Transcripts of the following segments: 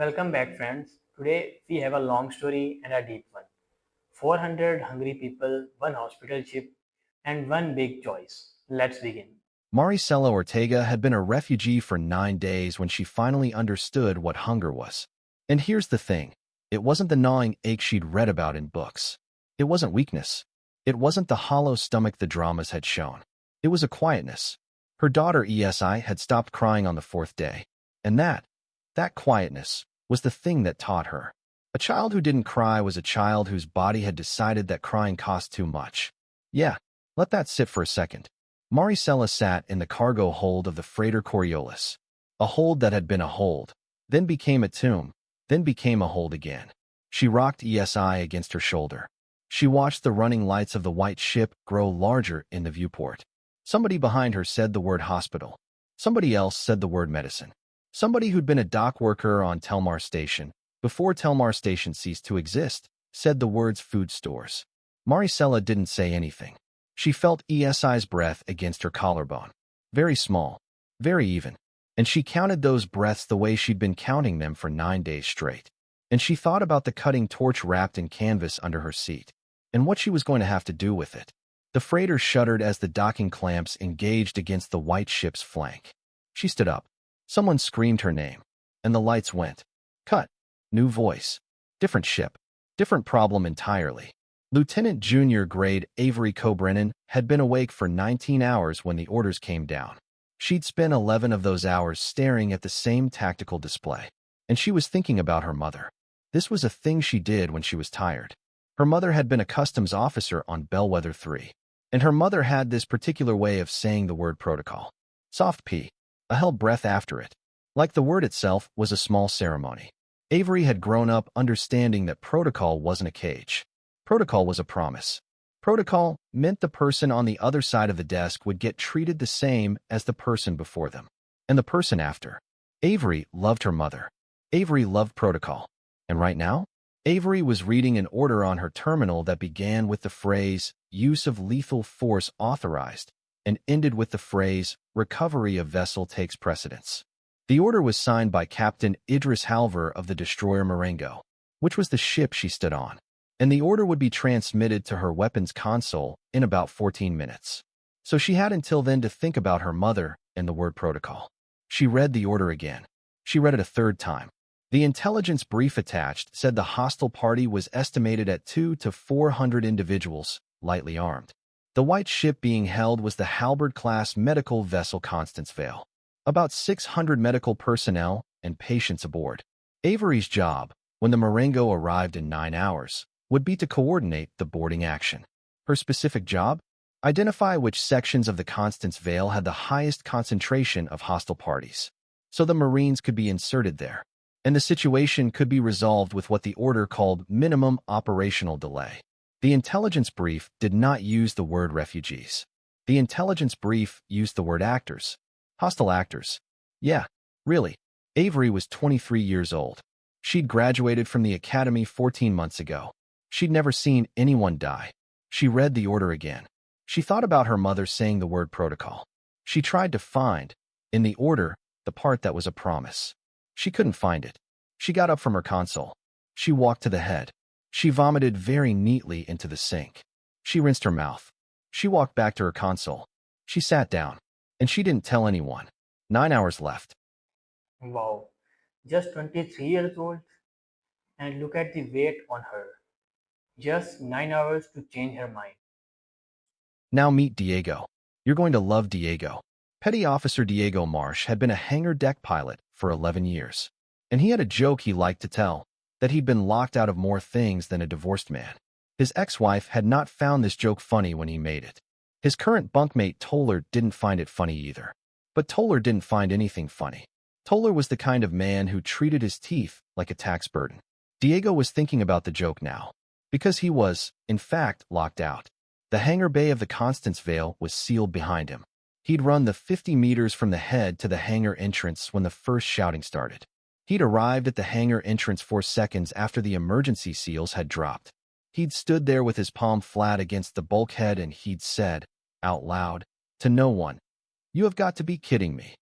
Welcome back, friends. Today we have a long story and a deep one. 400 hungry people, one hospital ship, and one big choice. Let's begin. Marisela Ortega had been a refugee for 9 days when she finally understood what hunger was. And here's the thing. It wasn't the gnawing ache she'd read about in books. It wasn't weakness. It wasn't the hollow stomach the dramas had shown. It was a quietness. Her daughter ESI had stopped crying on the fourth day. And that quietness, was the thing that taught her. A child who didn't cry was a child whose body had decided that crying cost too much. Yeah, let that sit for a second. Marisela sat in the cargo hold of the freighter Coriolis. A hold that had been a hold, then became a tomb, then became a hold again. She rocked ESI against her shoulder. She watched the running lights of the white ship grow larger in the viewport. Somebody behind her said the word hospital. Somebody else said the word medicine. Somebody who'd been a dock worker on Telmar Station, before Telmar Station ceased to exist, said the words food stores. Marisela didn't say anything. She felt ESI's breath against her collarbone. Very small, very even. And she counted those breaths the way she'd been counting them for 9 days straight. And she thought about the cutting torch wrapped in canvas under her seat, and what she was going to have to do with it. The freighter shuddered as the docking clamps engaged against the white ship's flank. She stood up. Someone screamed her name, and the lights went. Cut. New voice. Different ship. Different problem entirely. Lieutenant Junior Grade Avery Cobrennan had been awake for 19 hours when the orders came down. She'd spent 11 of those hours staring at the same tactical display. And she was thinking about her mother. This was a thing she did when she was tired. Her mother had been a customs officer on Bellwether 3. And her mother had this particular way of saying the word protocol. Soft P. A held breath after it. Like the word itself was a small ceremony. Avery had grown up understanding that protocol wasn't a cage. Protocol was a promise. Protocol meant the person on the other side of the desk would get treated the same as the person before them. And the person after. Avery loved her mother. Avery loved protocol. And right now, Avery was reading an order on her terminal that began with the phrase, use of lethal force authorized, and ended with the phrase, recovery of vessel takes precedence. The order was signed by Captain Idris Halver of the destroyer Marengo, which was the ship she stood on, and the order would be transmitted to her weapons console in about 14 minutes. So she had until then to think about her mother and the word protocol. She read the order again. She read it a third time. The intelligence brief attached said the hostile party was estimated at 200 to 400 individuals, lightly armed. The white ship being held was the Halberd-class medical vessel Constance Vale. About 600 medical personnel and patients aboard. Avery's job, when the Marengo arrived in 9 hours, would be to coordinate the boarding action. Her specific job? Identify which sections of the Constance Vale had the highest concentration of hostile parties. So the Marines could be inserted there. And the situation could be resolved with what the order called minimum operational delay. The intelligence brief did not use the word refugees. The intelligence brief used the word actors. Hostile actors. Yeah, really. Avery was 23 years old. She'd graduated from the academy 14 months ago. She'd never seen anyone die. She read the order again. She thought about her mother saying the word protocol. She tried to find, in the order, the part that was a promise. She couldn't find it. She got up from her console. She walked to the head. She vomited very neatly into the sink. She rinsed her mouth. She walked back to her console. She sat down. And she didn't tell anyone. 9 hours left. Wow, just 23 years old? And look at the weight on her. Just 9 hours to change her mind. Now meet Diego. You're going to love Diego. Petty Officer Diego Marsh had been a hangar deck pilot for 11 years. And he had a joke he liked to tell, that he'd been locked out of more things than a divorced man. His ex-wife had not found this joke funny when he made it. His current bunkmate Toller didn't find it funny either. But Toller didn't find anything funny. Toller was the kind of man who treated his teeth like a tax burden. Diego was thinking about the joke now. Because he was, in fact, locked out. The hangar bay of the Constance Vale was sealed behind him. He'd run the 50 meters from the head to the hangar entrance when the first shouting started. He'd arrived at the hangar entrance 4 seconds after the emergency seals had dropped. He'd stood there with his palm flat against the bulkhead and he'd said, out loud, to no one, "You have got to be kidding me."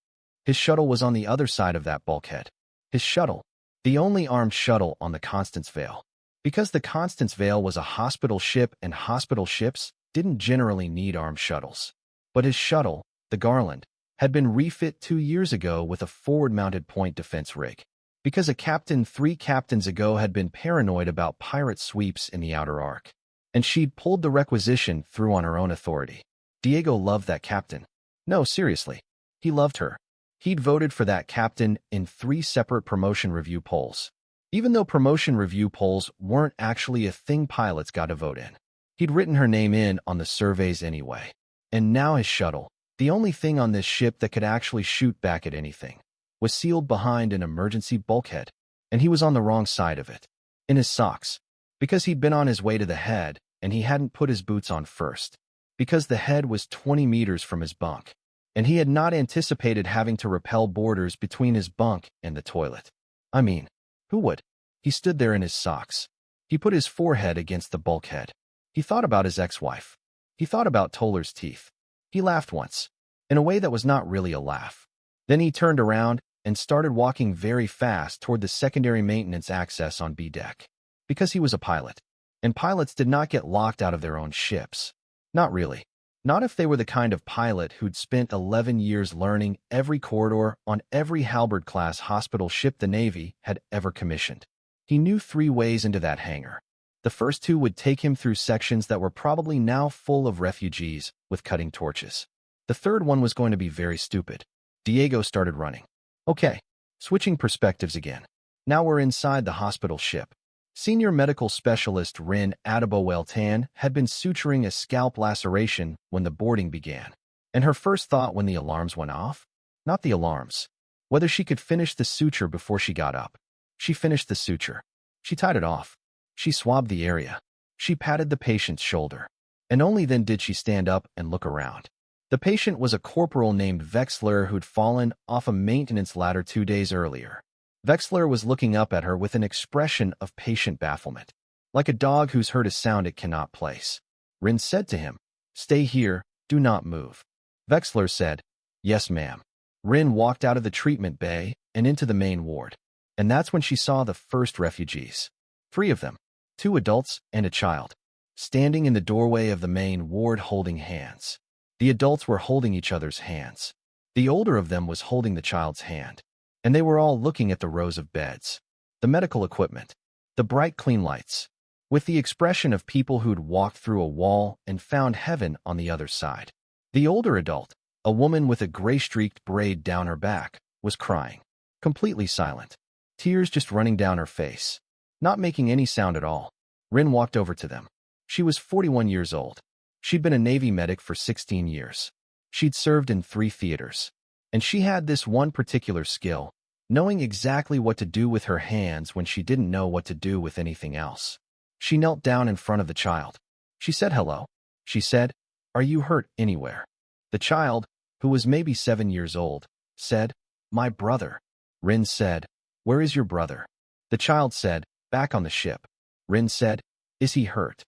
His shuttle was on the other side of that bulkhead. His shuttle. the only armed shuttle on the Constance Vale. Because the Constance Vale was a hospital ship and hospital ships didn't generally need armed shuttles. But his shuttle, the Garland, had been refit 2 years ago with a forward-mounted point defense rig. Because a captain 3 captains ago had been paranoid about pirate sweeps in the Outer Arc. And she'd pulled the requisition through on her own authority. Diego loved that captain. No, seriously. He loved her. He'd voted for that captain in 3 separate promotion review polls. Even though promotion review polls weren't actually a thing pilots got to vote in. He'd written her name in on the surveys anyway. And now his shuttle, the only thing on this ship that could actually shoot back at anything, was sealed behind an emergency bulkhead, and he was on the wrong side of it. In his socks. Because he'd been on his way to the head, and he hadn't put his boots on first. Because the head was 20 meters from his bunk. And he had not anticipated having to rappel borders between his bunk and the toilet. I mean, who would? He stood there in his socks. He put his forehead against the bulkhead. He thought about his ex-wife. He thought about Toller's teeth. He laughed once, in a way that was not really a laugh. Then he turned around and started walking very fast toward the secondary maintenance access on B deck. Because he was a pilot. And pilots did not get locked out of their own ships. Not really. Not if they were the kind of pilot who'd spent 11 years learning every corridor on every Halberd-class hospital ship the Navy had ever commissioned. He knew 3 ways into that hangar. The first 2 would take him through sections that were probably now full of refugees with cutting torches. The third one was going to be very stupid. Diego started running. Okay, switching perspectives again. Now we're inside the hospital ship. Senior medical specialist Rin Adabo-Weltan had been suturing a scalp laceration when the boarding began. And her first thought when the alarms went off? Not the alarms. Whether she could finish the suture before she got up. She finished the suture. She tied it off. She swabbed the area. She patted the patient's shoulder. And only then did she stand up and look around. The patient was a corporal named Vexler who'd fallen off a maintenance ladder 2 days earlier. Vexler was looking up at her with an expression of patient bafflement, like a dog who's heard a sound it cannot place. Rin said to him, "Stay here, do not move." Vexler said, "Yes, ma'am." Rin walked out of the treatment bay and into the main ward. And that's when she saw the first refugees. 3 of them, 2 adults and a child, standing in the doorway of the main ward holding hands. The adults were holding each other's hands. The older of them was holding the child's hand. And they were all looking at the rows of beds, the medical equipment, the bright clean lights, with the expression of people who'd walked through a wall and found heaven on the other side. The older adult, a woman with a gray-streaked braid down her back, was crying, completely silent, tears just running down her face, not making any sound at all. Rin walked over to them. She was 41 years old. She'd been a Navy medic for 16 years. She'd served in 3 theaters. And she had this one particular skill, knowing exactly what to do with her hands when she didn't know what to do with anything else. She knelt down in front of the child. She said hello. She said, "Are you hurt anywhere?" The child, who was maybe 7 years old, said, "My brother." Rin said, "Where is your brother?" The child said, "Back on the ship." Rin said, "Is he hurt?"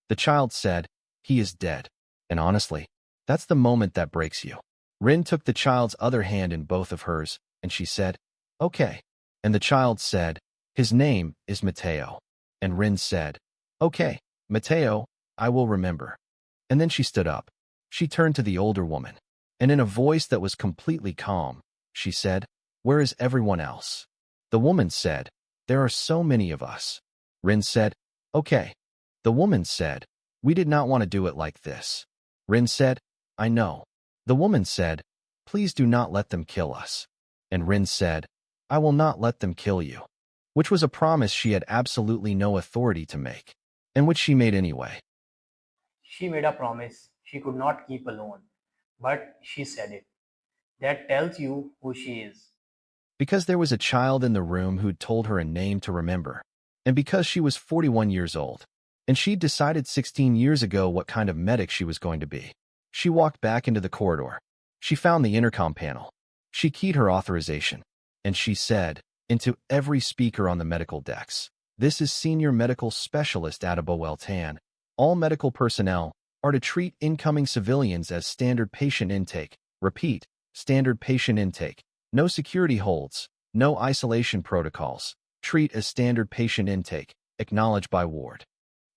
The child said, "He is dead." And honestly, that's the moment that breaks you. Rin took the child's other hand in both of hers, and she said, "Okay." And the child said, "His name is Mateo." And Rin said, "Okay, Mateo, I will remember." And then she stood up. She turned to the older woman, and in a voice that was completely calm, she said, "Where is everyone else?" The woman said, "There are so many of us." Rin said, "Okay." The woman said, "We did not want to do it like this." Rin said, "I know." The woman said, "Please do not let them kill us." And Rin said, "I will not let them kill you," which was a promise she had absolutely no authority to make, and which she made anyway. She made a promise she could not keep alone, but she said it. That tells you who she is. Because there was a child in the room who'd told her a name to remember, and because she was 41 years old, and she'd decided 16 years ago what kind of medic she was going to be. She walked back into the corridor. She found the intercom panel. She keyed her authorization, and she said, into every speaker on the medical decks, "This is Senior Medical Specialist Adabo-Weltan. All medical personnel are to treat incoming civilians as standard patient intake. Repeat, standard patient intake. No security holds, no isolation protocols, treat as standard patient intake, acknowledged by ward.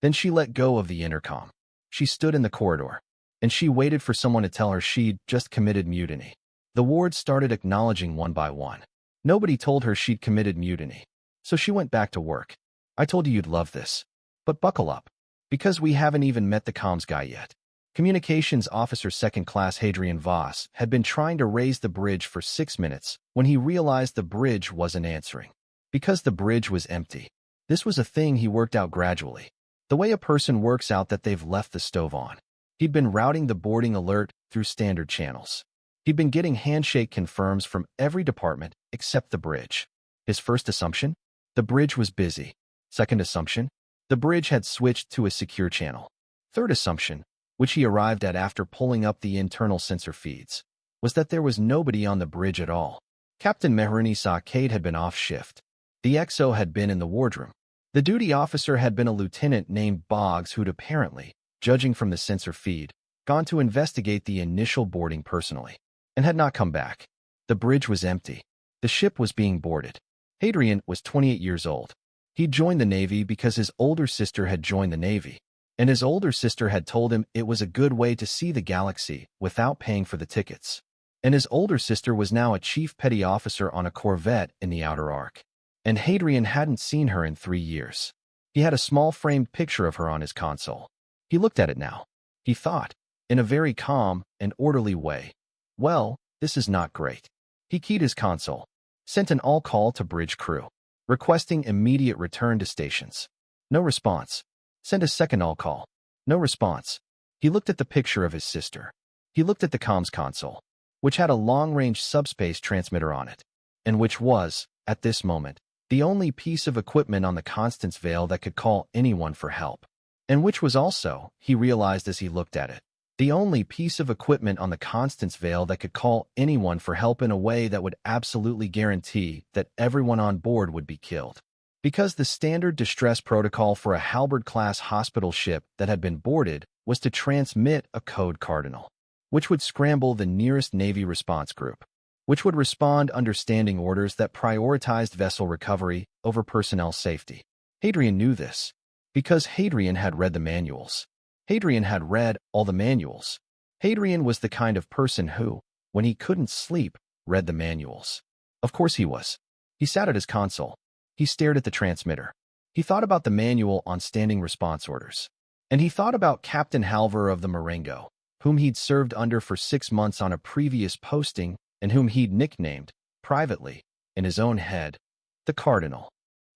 Then she let go of the intercom. She stood in the corridor, and she waited for someone to tell her she'd just committed mutiny. The wards started acknowledging one by one. Nobody told her she'd committed mutiny, so she went back to work. I told you you'd love this. But buckle up, because we haven't even met the comms guy yet. Communications Officer Second Class Hadrian Voss had been trying to raise the bridge for 6 minutes when he realized the bridge wasn't answering. Because the bridge was empty. This was a thing he worked out gradually. The way a person works out that they've left the stove on. He'd been routing the boarding alert through standard channels. He'd been getting handshake confirms from every department except the bridge. His first assumption? The bridge was busy. Second assumption? The bridge had switched to a secure channel. Third assumption, which he arrived at after pulling up the internal sensor feeds, was that there was nobody on the bridge at all. Captain Mehruni Saccade had been off shift. The XO had been in the wardroom. The duty officer had been a lieutenant named Boggs who'd apparently, judging from the sensor feed, gone to investigate the initial boarding personally, and had not come back. The bridge was empty. The ship was being boarded. Hadrian was 28 years old. He'd joined the Navy because his older sister had joined the Navy, and his older sister had told him it was a good way to see the galaxy without paying for the tickets. And his older sister was now a chief petty officer on a corvette in the Outer Arc. And Hadrian hadn't seen her in 3 years. He had a small framed picture of her on his console. He looked at it now. He thought, in a very calm and orderly way, well, this is not great. He keyed his console, sent an all-call to bridge crew, requesting immediate return to stations. No response. Sent a second all-call. No response. He looked at the picture of his sister. He looked at the comms console, which had a long-range subspace transmitter on it, and which was, at this moment, the only piece of equipment on the Constance Vale that could call anyone for help. And which was also, he realized as he looked at it, the only piece of equipment on the Constance Vale that could call anyone for help in a way that would absolutely guarantee that everyone on board would be killed. Because the standard distress protocol for a Halberd-class hospital ship that had been boarded was to transmit a code cardinal, which would scramble the nearest Navy response group, which would respond under standing orders that prioritized vessel recovery over personnel safety. Hadrian knew this, because Hadrian had read the manuals. Hadrian had read all the manuals. Hadrian was the kind of person who, when he couldn't sleep, read the manuals. Of course he was. He sat at his console. He stared at the transmitter. He thought about the manual on standing response orders. And he thought about Captain Halver of the Marengo, whom he'd served under for 6 months on a previous posting and whom he'd nicknamed, privately, in his own head, the Cardinal.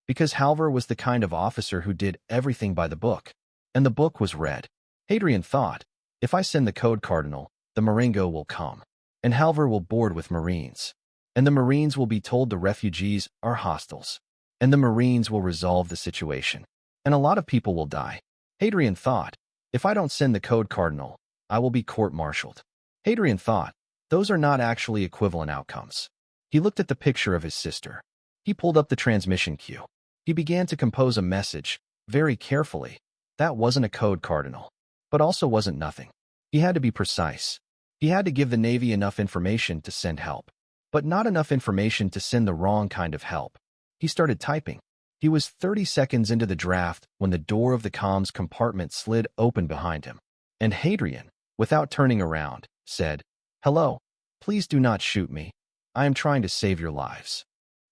Because Halver was the kind of officer who did everything by the book. And the book was read. Hadrian thought, if I send the code Cardinal, the Marengo will come. And Halver will board with Marines. And the Marines will be told the refugees are hostiles. And the Marines will resolve the situation. And a lot of people will die. Hadrian thought, if I don't send the code Cardinal, I will be court-martialed. Hadrian thought, those are not actually equivalent outcomes. He looked at the picture of his sister. He pulled up the transmission queue. He began to compose a message, very carefully. That wasn't a code Cardinal, but also wasn't nothing. He had to be precise. He had to give the Navy enough information to send help, but not enough information to send the wrong kind of help. He started typing. He was 30 seconds into the draft when the door of the comms compartment slid open behind him. And Hadrian, without turning around, said, "Hello, please do not shoot me. I am trying to save your lives."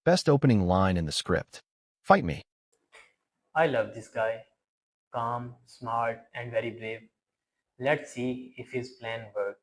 Best opening line in the script. Fight me. I love this guy. Calm, smart, and very brave. Let's see if his plan works.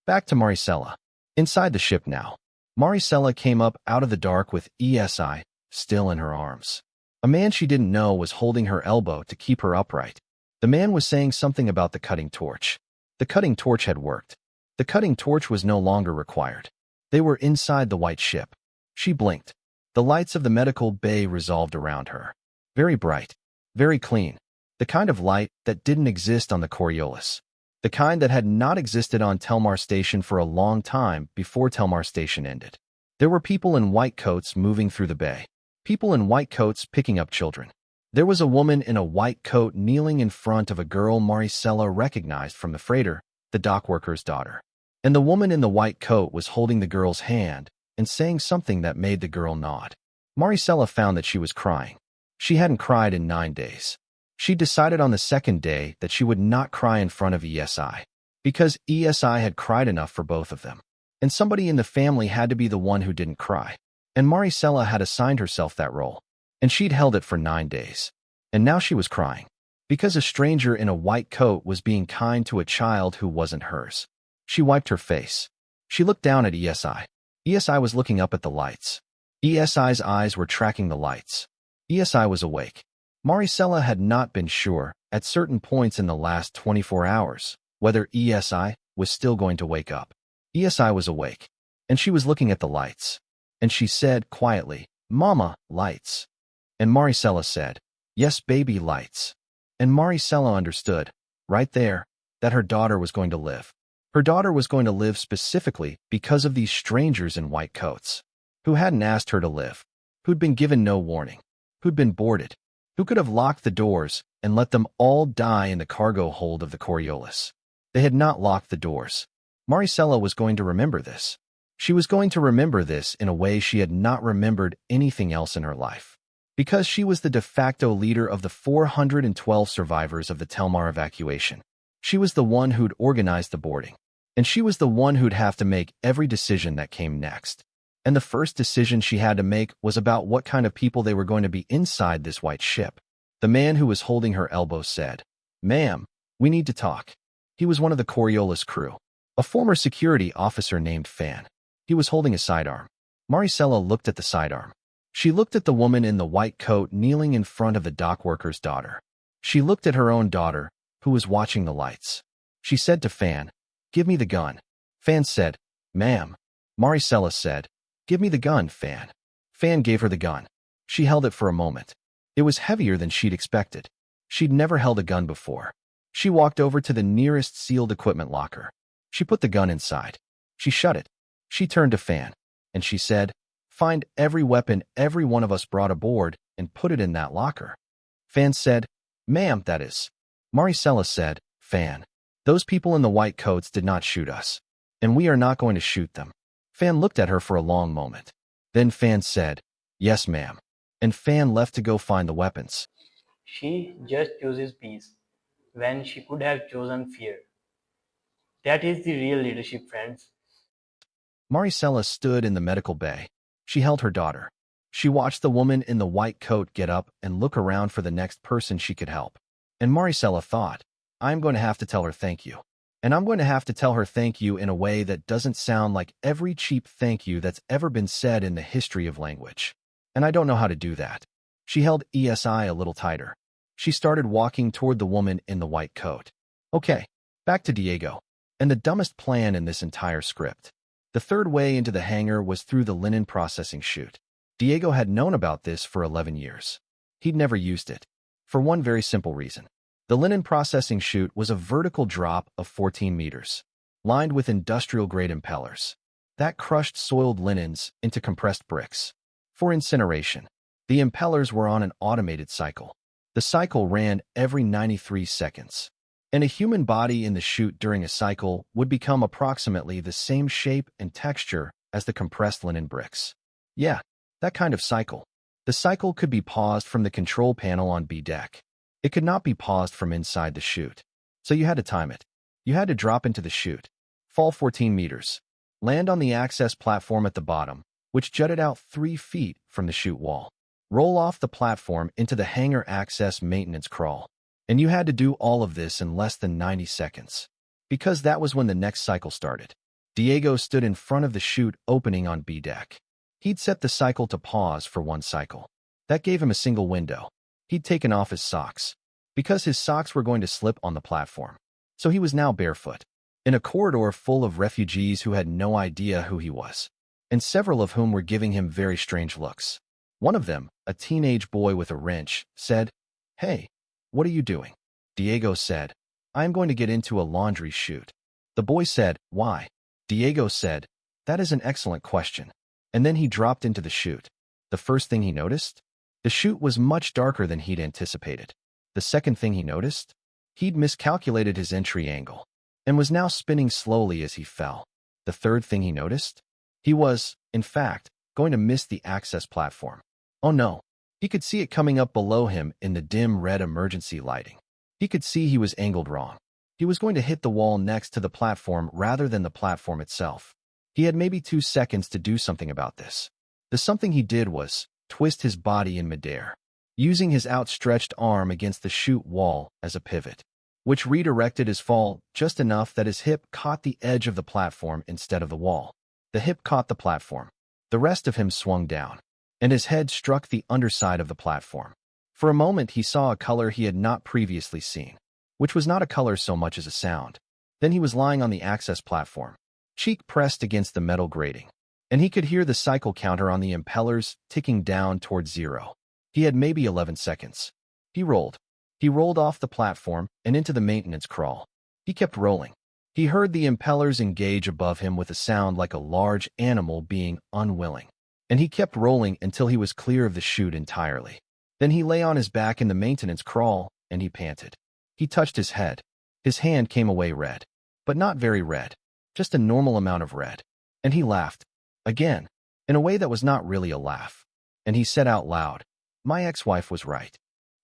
Back to Marisela. Inside the ship now. Marisela came up out of the dark with ESI still in her arms. A man she didn't know was holding her elbow to keep her upright. The man was saying something about the cutting torch. The cutting torch had worked. The cutting torch was no longer required. They were inside the white ship. She blinked. The lights of the medical bay resolved around her. Very bright. Very clean. The kind of light that didn't exist on the Coriolis. The kind that had not existed on Telmar Station for a long time before Telmar Station ended. There were people in white coats moving through the bay. People in white coats picking up children. There was a woman in a white coat kneeling in front of a girl Marisela recognized from the freighter, the dockworker's daughter. And the woman in the white coat was holding the girl's hand and saying something that made the girl nod. Marisela found that she was crying. She hadn't cried in 9 days. She decided on the second day that she would not cry in front of ESI, because ESI had cried enough for both of them. And somebody in the family had to be the one who didn't cry. And Marisela had assigned herself that role. And she'd held it for 9 days. And now she was crying. Because a stranger in a white coat was being kind to a child who wasn't hers. She wiped her face. She looked down at ESI. ESI was looking up at the lights. ESI's eyes were tracking the lights. ESI was awake. Marisela had not been sure, at certain points in the last 24 hours, whether ESI was still going to wake up. ESI was awake, and she was looking at the lights. And she said quietly, "Mama, lights." And Marisela said, "Yes, baby, lights." And Marisela understood, right there, that her daughter was going to live. Her daughter was going to live specifically because of these strangers in white coats, who hadn't asked her to live, who'd been given no warning, who'd been boarded, who could have locked the doors and let them all die in the cargo hold of the Coriolis. They had not locked the doors. Marisela was going to remember this. She was going to remember this in a way she had not remembered anything else in her life. Because she was the de facto leader of the 412 survivors of the Telmar evacuation. She was the one who'd organized the boarding. And she was the one who'd have to make every decision that came next. And the first decision she had to make was about what kind of people they were going to be inside this white ship. The man who was holding her elbow said, "Ma'am, we need to talk." He was one of the Coriolis crew, a former security officer named Fan. He was holding a sidearm. Marisela looked at the sidearm. She looked at the woman in the white coat kneeling in front of the dockworker's daughter. She looked at her own daughter, who was watching the lights. She said to Fan, "Give me the gun." Fan said, "Ma'am." Marisela said, "Give me the gun, Fan." Fan gave her the gun. She held it for a moment. It was heavier than she'd expected. She'd never held a gun before. She walked over to the nearest sealed equipment locker. She put the gun inside. She shut it. She turned to Fan, and she said, "Find every weapon every one of us brought aboard and put it in that locker." Fan said, "Ma'am, that is." Marisela said, "Fan, those people in the white coats did not shoot us, and we are not going to shoot them." Fan looked at her for a long moment. Then Fan said, "Yes, ma'am." And Fan left to go find the weapons. She just chooses peace when she could have chosen fear. That is the real leadership, friends. Marisela stood in the medical bay. She held her daughter. She watched the woman in the white coat get up and look around for the next person she could help. And Marisela thought, "I'm going to have to tell her thank you. And I'm going to have to tell her thank you in a way that doesn't sound like every cheap thank you that's ever been said in the history of language. And I don't know how to do that." She held ESI a little tighter. She started walking toward the woman in the white coat. Okay, back to Diego. And the dumbest plan in this entire script. The third way into the hangar was through the linen processing chute. Diego had known about this for 11 years. He'd never used it. For one very simple reason. The linen processing chute was a vertical drop of 14 meters, lined with industrial-grade impellers, that crushed soiled linens into compressed bricks. For incineration, the impellers were on an automated cycle. The cycle ran every 93 seconds. And a human body in the chute during a cycle would become approximately the same shape and texture as the compressed linen bricks. Yeah, that kind of cycle. The cycle could be paused from the control panel on B deck. It could not be paused from inside the chute. So you had to time it. You had to drop into the chute, fall 14 meters, land on the access platform at the bottom, which jutted out 3 feet from the chute wall, roll off the platform into the hangar access maintenance crawl. And you had to do all of this in less than 90 seconds. Because that was when the next cycle started. Diego stood in front of the chute opening on B deck. He'd set the cycle to pause for 1 cycle. That gave him a single window. He'd taken off his socks, because his socks were going to slip on the platform. So he was now barefoot, in a corridor full of refugees who had no idea who he was, and several of whom were giving him very strange looks. One of them, a teenage boy with a wrench, said, "Hey, what are you doing?" Diego said, "I am going to get into a laundry chute." The boy said, "Why?" Diego said, "That is an excellent question." And then he dropped into the chute. The first thing he noticed? The chute was much darker than he'd anticipated. The second thing he noticed? He'd miscalculated his entry angle, and was now spinning slowly as he fell. The third thing he noticed? He was, in fact, going to miss the access platform. Oh no. He could see it coming up below him in the dim red emergency lighting. He could see he was angled wrong. He was going to hit the wall next to the platform rather than the platform itself. He had maybe 2 seconds to do something about this. The something he did was twist his body in midair, using his outstretched arm against the chute wall as a pivot, which redirected his fall just enough that his hip caught the edge of the platform instead of the wall. The hip caught the platform. The rest of him swung down, and his head struck the underside of the platform. For a moment he saw a color he had not previously seen, which was not a color so much as a sound. Then he was lying on the access platform, cheek pressed against the metal grating, and he could hear the cycle counter on the impellers ticking down towards 0. He had maybe 11 seconds. He rolled. He rolled off the platform and into the maintenance crawl. He kept rolling. He heard the impellers engage above him with a sound like a large animal being unwilling, and he kept rolling until he was clear of the chute entirely. Then he lay on his back in the maintenance crawl, and he panted. He touched his head. His hand came away red, but not very red, just a normal amount of red. And he laughed. Again, in a way that was not really a laugh. And he said out loud, "My ex-wife was right."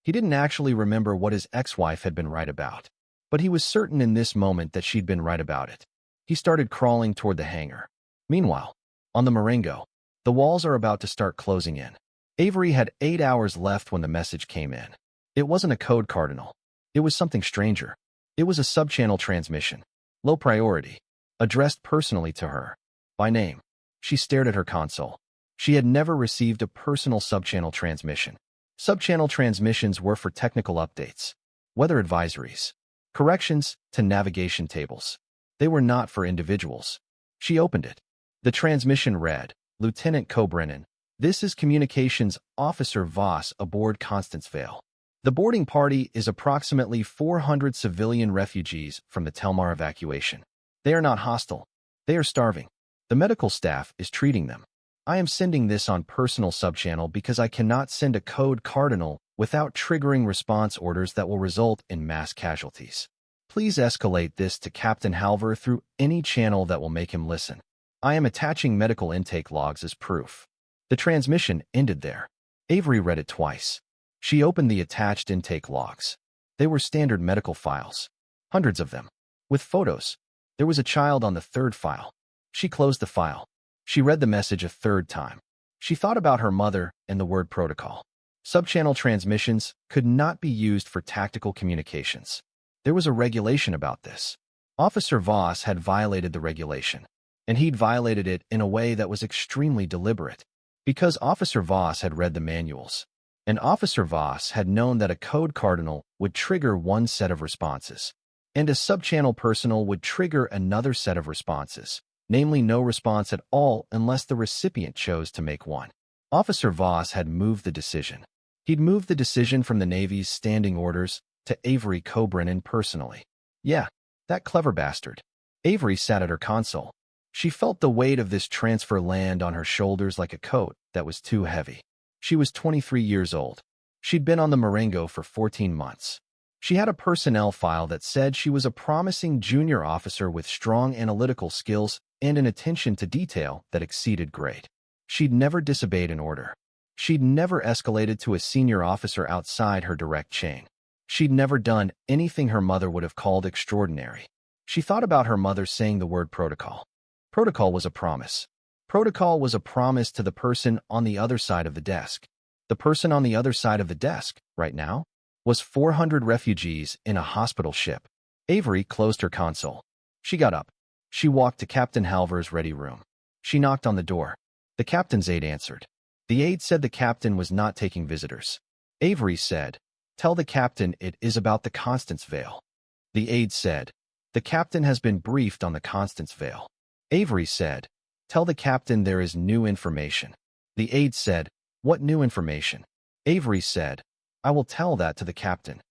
He didn't actually remember what his ex-wife had been right about, but he was certain in this moment that she'd been right about it. He started crawling toward the hangar. Meanwhile, on the Marengo, the walls are about to start closing in. Avery had 8 hours left when the message came in. It wasn't a code cardinal. It was something stranger. It was a sub-channel transmission. Low priority. Addressed personally to her. By name. She stared at her console. She had never received a personal sub-channel transmission. Sub-channel transmissions were for technical updates, weather advisories, corrections to navigation tables. They were not for individuals. She opened it. The transmission read, "Lieutenant Cobrennan, this is Communications Officer Voss aboard Constance Vale. The boarding party is approximately 400 civilian refugees from the Telmar evacuation. They are not hostile. They are starving. The medical staff is treating them. I am sending this on personal subchannel because I cannot send a code cardinal without triggering response orders that will result in mass casualties. Please escalate this to Captain Halver through any channel that will make him listen. I am attaching medical intake logs as proof." The transmission ended there. Avery read it twice. She opened the attached intake logs. They were standard medical files. Hundreds of them. With photos. There was a child on the third file. She closed the file. She read the message a third time. She thought about her mother and the word protocol. Subchannel transmissions could not be used for tactical communications. There was a regulation about this. Officer Voss had violated the regulation, and he'd violated it in a way that was extremely deliberate, because Officer Voss had read the manuals, and Officer Voss had known that a code cardinal would trigger one set of responses, and a subchannel personal would trigger another set of responses, namely no response at all unless the recipient chose to make one. Officer Voss had moved the decision. He'd moved the decision from the Navy's standing orders to Avery Cobrennan personally. Yeah, that clever bastard. Avery sat at her console. She felt the weight of this transfer land on her shoulders like a coat that was too heavy. She was 23 years old. She'd been on the Marengo for 14 months. She had a personnel file that said she was a promising junior officer with strong analytical skills and an attention to detail that exceeded grade. She'd never disobeyed an order. She'd never escalated to a senior officer outside her direct chain. She'd never done anything her mother would have called extraordinary. She thought about her mother saying the word protocol. Protocol was a promise. Protocol was a promise to the person on the other side of the desk. The person on the other side of the desk, right now, was 400 refugees in a hospital ship. Avery closed her console. She got up. She walked to Captain Halver's ready room. She knocked on the door. The captain's aide answered. The aide said the captain was not taking visitors. Avery said, "Tell the captain it is about the Constance Vale." The aide said, "The captain has been briefed on the Constance Vale." Avery said, "Tell the captain there is new information." The aide said, "What new information?" Avery said, "I will tell that to the captain."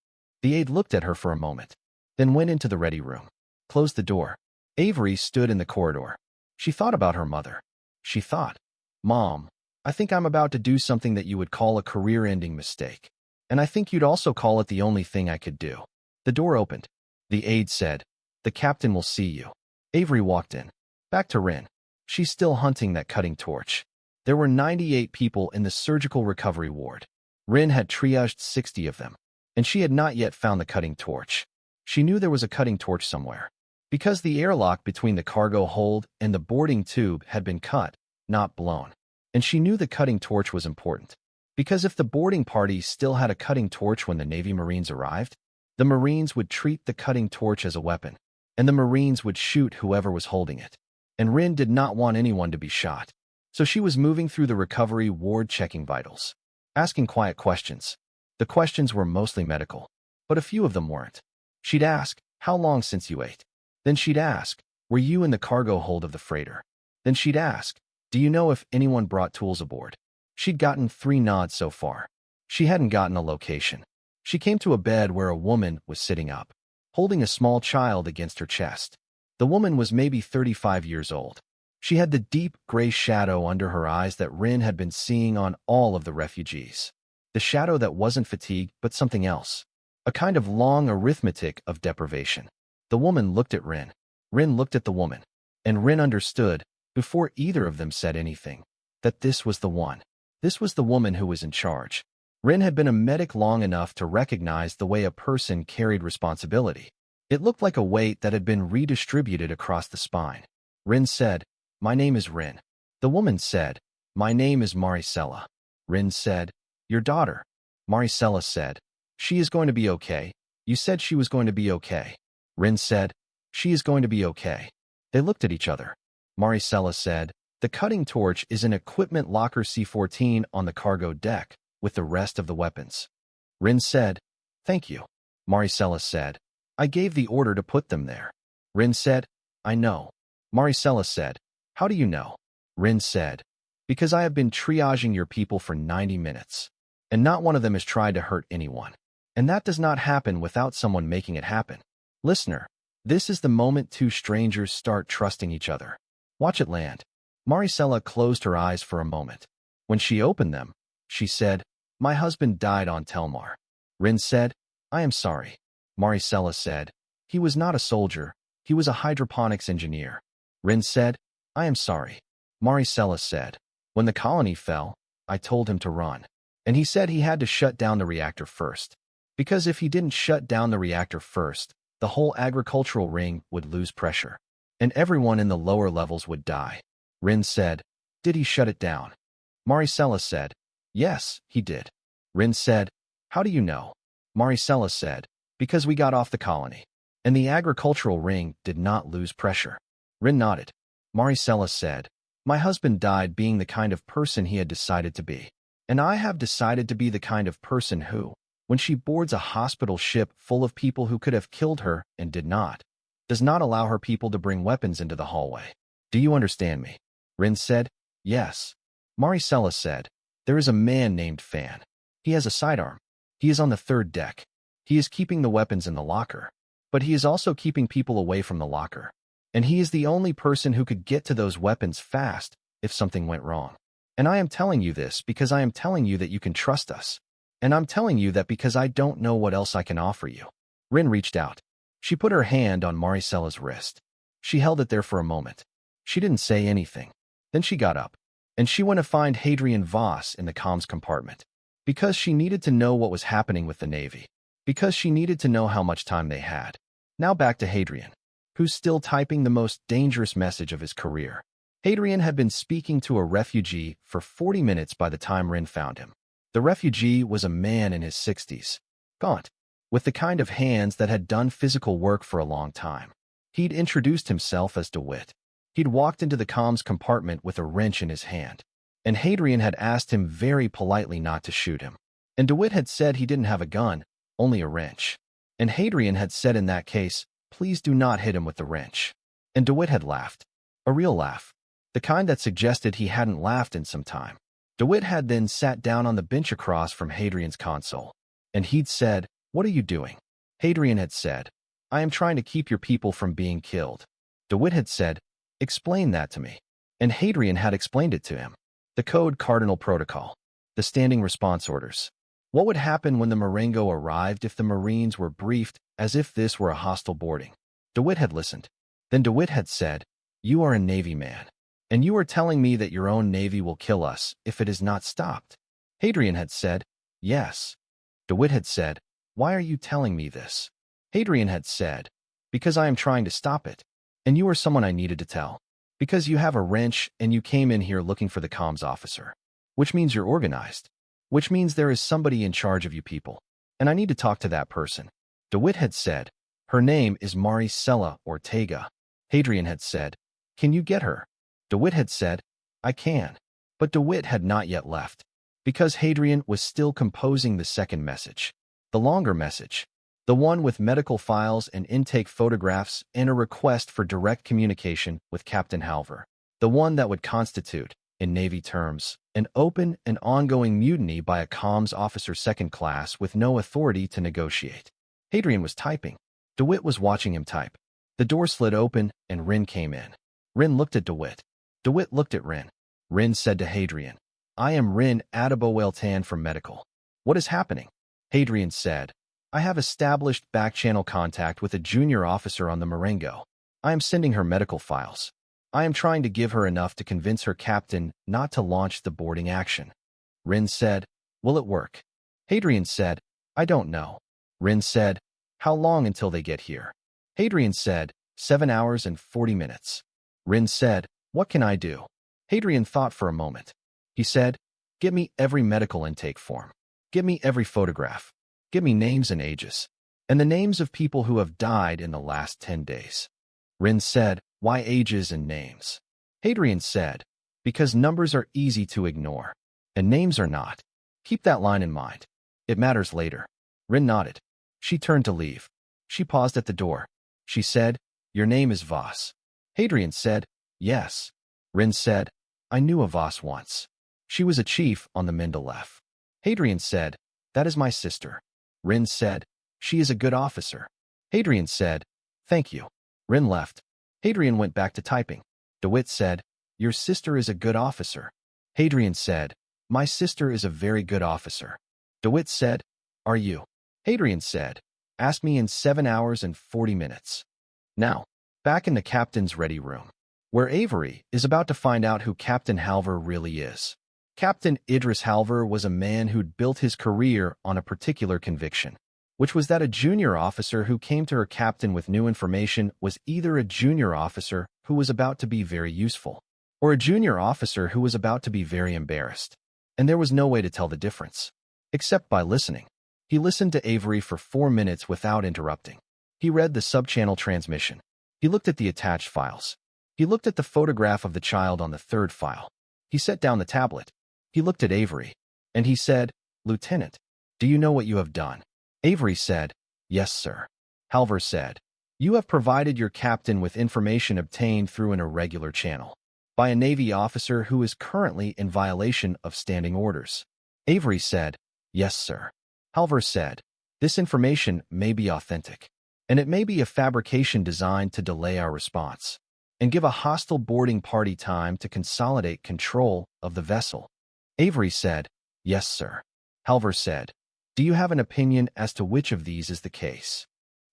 The aide looked at her for a moment, then went into the ready room, closed the door. Avery stood in the corridor. She thought about her mother. She thought, "Mom, I think I'm about to do something that you would call a career-ending mistake. And I think you'd also call it the only thing I could do." The door opened. The aide said, "The captain will see you." Avery walked in. Back to Rin. She's still hunting that cutting torch. There were 98 people in the surgical recovery ward. Rin had triaged 60 of them, and she had not yet found the cutting torch. She knew there was a cutting torch somewhere, because the airlock between the cargo hold and the boarding tube had been cut, not blown. And she knew the cutting torch was important, because if the boarding party still had a cutting torch when the Navy Marines arrived, the Marines would treat the cutting torch as a weapon, and the Marines would shoot whoever was holding it. And Rin did not want anyone to be shot. So she was moving through the recovery ward checking vitals, asking quiet questions. The questions were mostly medical, but a few of them weren't. She'd ask, "How long since you ate?" Then she'd ask, "Were you in the cargo hold of the freighter?" Then she'd ask, "Do you know if anyone brought tools aboard?" She'd gotten 3 nods so far. She hadn't gotten a location. She came to a bed where a woman was sitting up, holding a small child against her chest. The woman was maybe 35 years old. She had the deep gray shadow under her eyes that Rin had been seeing on all of the refugees. The shadow that wasn't fatigue, but something else. A kind of long arithmetic of deprivation. The woman looked at Rin. Rin looked at the woman. And Rin understood, before either of them said anything, that this was the one. This was the woman who was in charge. Rin had been a medic long enough to recognize the way a person carried responsibility. It looked like a weight that had been redistributed across the spine. Rin said, "My name is Rin." The woman said, "My name is Marisela." Rin said, "Your daughter." Marisela said, "She is going to be okay. You said she was going to be okay." Rin said, "She is going to be okay." They looked at each other. Marisela said, "The cutting torch is in equipment locker C-14 on the cargo deck, with the rest of the weapons." Rin said, "Thank you." Marisela said, "I gave the order to put them there." Rin said, "I know." Marisela said, "How do you know?" Rin said, "Because I have been triaging your people for 90 minutes, and not one of them has tried to hurt anyone. And that does not happen without someone making it happen. Listener, this is the moment 2 strangers start trusting each other. Watch it land." Marisela closed her eyes for a moment. When she opened them, she said, "My husband died on Telmar." Rin said, "I am sorry." Marisela said, "He was not a soldier, he was a hydroponics engineer." Rin said, "I am sorry." Marisela said, "When the colony fell, I told him to run. And he said he had to shut down the reactor first. Because if he didn't shut down the reactor first, the whole agricultural ring would lose pressure. And everyone in the lower levels would die." Rin said, "Did he shut it down?" Marisela said, "Yes, he did." Rin said, "How do you know?" Marisela said, "Because we got off the colony. And the agricultural ring did not lose pressure." Rin nodded. Marisela said, "My husband died being the kind of person he had decided to be. And I have decided to be the kind of person who, when she boards a hospital ship full of people who could have killed her and did not, does not allow her people to bring weapons into the hallway. Do you understand me?" Rin said, "Yes." Marisela said, "There is a man named Fan. He has a sidearm. He is on the 3rd deck. He is keeping the weapons in the locker. But he is also keeping people away from the locker. And he is the only person who could get to those weapons fast if something went wrong. And I am telling you this because I am telling you that you can trust us. And I'm telling you that because I don't know what else I can offer you." Rin reached out. She put her hand on Marisela's wrist. She held it there for a moment. She didn't say anything. Then she got up, and she went to find Hadrian Voss in the comms compartment. Because she needed to know what was happening with the Navy. Because she needed to know how much time they had. Now back to Hadrian, who's still typing the most dangerous message of his career. Hadrian had been speaking to a refugee for 40 minutes by the time Rin found him. The refugee was a man in his 60s, gaunt, with the kind of hands that had done physical work for a long time. He'd introduced himself as DeWitt. He'd walked into the comms compartment with a wrench in his hand, and Hadrian had asked him very politely not to shoot him. And DeWitt had said he didn't have a gun, only a wrench. And Hadrian had said in that case, "Please do not hit him with the wrench." And DeWitt had laughed. A real laugh. The kind that suggested he hadn't laughed in some time. DeWitt had then sat down on the bench across from Hadrian's console. And he'd said, "What are you doing?" Hadrian had said, "I am trying to keep your people from being killed." DeWitt had said, "Explain that to me." And Hadrian had explained it to him. The Code Cardinal Protocol. The Standing Response Orders. What would happen when the Marengo arrived if the Marines were briefed as if this were a hostile boarding? DeWitt had listened. Then DeWitt had said, "You are a Navy man. And you are telling me that your own navy will kill us if it is not stopped. Hadrian had said, yes. DeWitt had said, why are you telling me this? Hadrian had said, because I am trying to stop it. And you are someone I needed to tell. Because you have a wrench and you came in here looking for the comms officer. Which means you're organized. Which means there is somebody in charge of you people. And I need to talk to that person. DeWitt had said, her name is Marisela Ortega. Hadrian had said, can you get her? DeWitt had said, I can. But DeWitt had not yet left. Because Hadrian was still composing the second message. The longer message. The one with medical files and intake photographs and a request for direct communication with Captain Halver. The one that would constitute, in Navy terms, an open and ongoing mutiny by a comms officer second class with no authority to negotiate. Hadrian was typing. DeWitt was watching him type. The door slid open and Rin came in. Rin looked at DeWitt. DeWitt looked at Rin. Rin said to Hadrian, I am Rin Adaboweltan from Medical. What is happening? Hadrian said, I have established back-channel contact with a junior officer on the Marengo. I am sending her medical files. I am trying to give her enough to convince her captain not to launch the boarding action. Rin said, will it work? Hadrian said, I don't know. Rin said, how long until they get here? Hadrian said, 7 hours and 40 minutes. Rin said, what can I do? Hadrian thought for a moment. He said, give me every medical intake form. Give me every photograph. Give me names and ages. And the names of people who have died in the last 10 days. Rin said, why ages and names? Hadrian said, because numbers are easy to ignore, and names are not. Keep that line in mind. It matters later. Rin nodded. She turned to leave. She paused at the door. She said, your name is Voss. Hadrian said, yes. Rin said, I knew a Voss once. She was a chief on the Mendeleev. Hadrian said, that is my sister. Rin said, she is a good officer. Hadrian said, thank you. Rin left. Hadrian went back to typing. DeWitt said, your sister is a good officer. Hadrian said, my sister is a very good officer. DeWitt said, are you? Hadrian said, ask me in 7 hours and 40 minutes. Now, back in the captain's ready room, where Avery is about to find out who Captain Halver really is. Captain Idris Halver was a man who'd built his career on a particular conviction, which was that a junior officer who came to her captain with new information was either a junior officer who was about to be very useful, or a junior officer who was about to be very embarrassed. And there was no way to tell the difference, except by listening. He listened to Avery for 4 minutes without interrupting. He read the sub-channel transmission. He looked at the attached files. He looked at the photograph of the child on the third file. He set down the tablet. He looked at Avery, and he said, Lieutenant, do you know what you have done? Avery said, yes, sir. Halver said, you have provided your captain with information obtained through an irregular channel by a Navy officer who is currently in violation of standing orders. Avery said, yes, sir. Halver said, this information may be authentic, and it may be a fabrication designed to delay our response and give a hostile boarding party time to consolidate control of the vessel. Avery said, yes, sir. Halver said, do you have an opinion as to which of these is the case?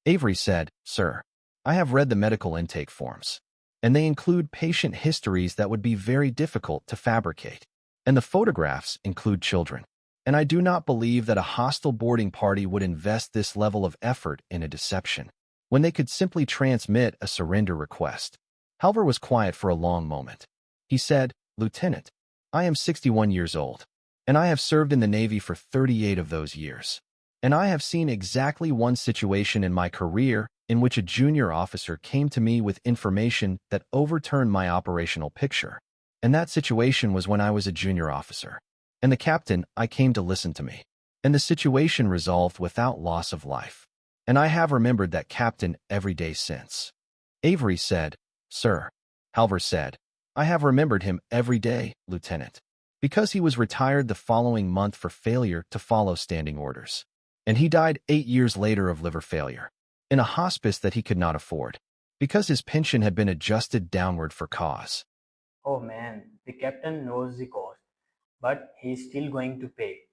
Avery said, sir, I have read the medical intake forms, and they include patient histories that would be very difficult to fabricate, and the photographs include children. And I do not believe that a hostile boarding party would invest this level of effort in a deception, when they could simply transmit a surrender request. Halver was quiet for a long moment. He said, Lieutenant, I am 61 years old, and I have served in the Navy for 38 of those years. And I have seen exactly one situation in my career in which a junior officer came to me with information that overturned my operational picture. And that situation was when I was a junior officer. And the captain, I came to listen to me. And the situation resolved without loss of life. And I have remembered that captain every day since. Avery said, sir. Halver said, I have remembered him every day, Lieutenant, because he was retired the following month for failure to follow standing orders. And he died 8 years later of liver failure, in a hospice that he could not afford, because his pension had been adjusted downward for cause. Oh man, the captain knows the cost, but he's still going to pay it.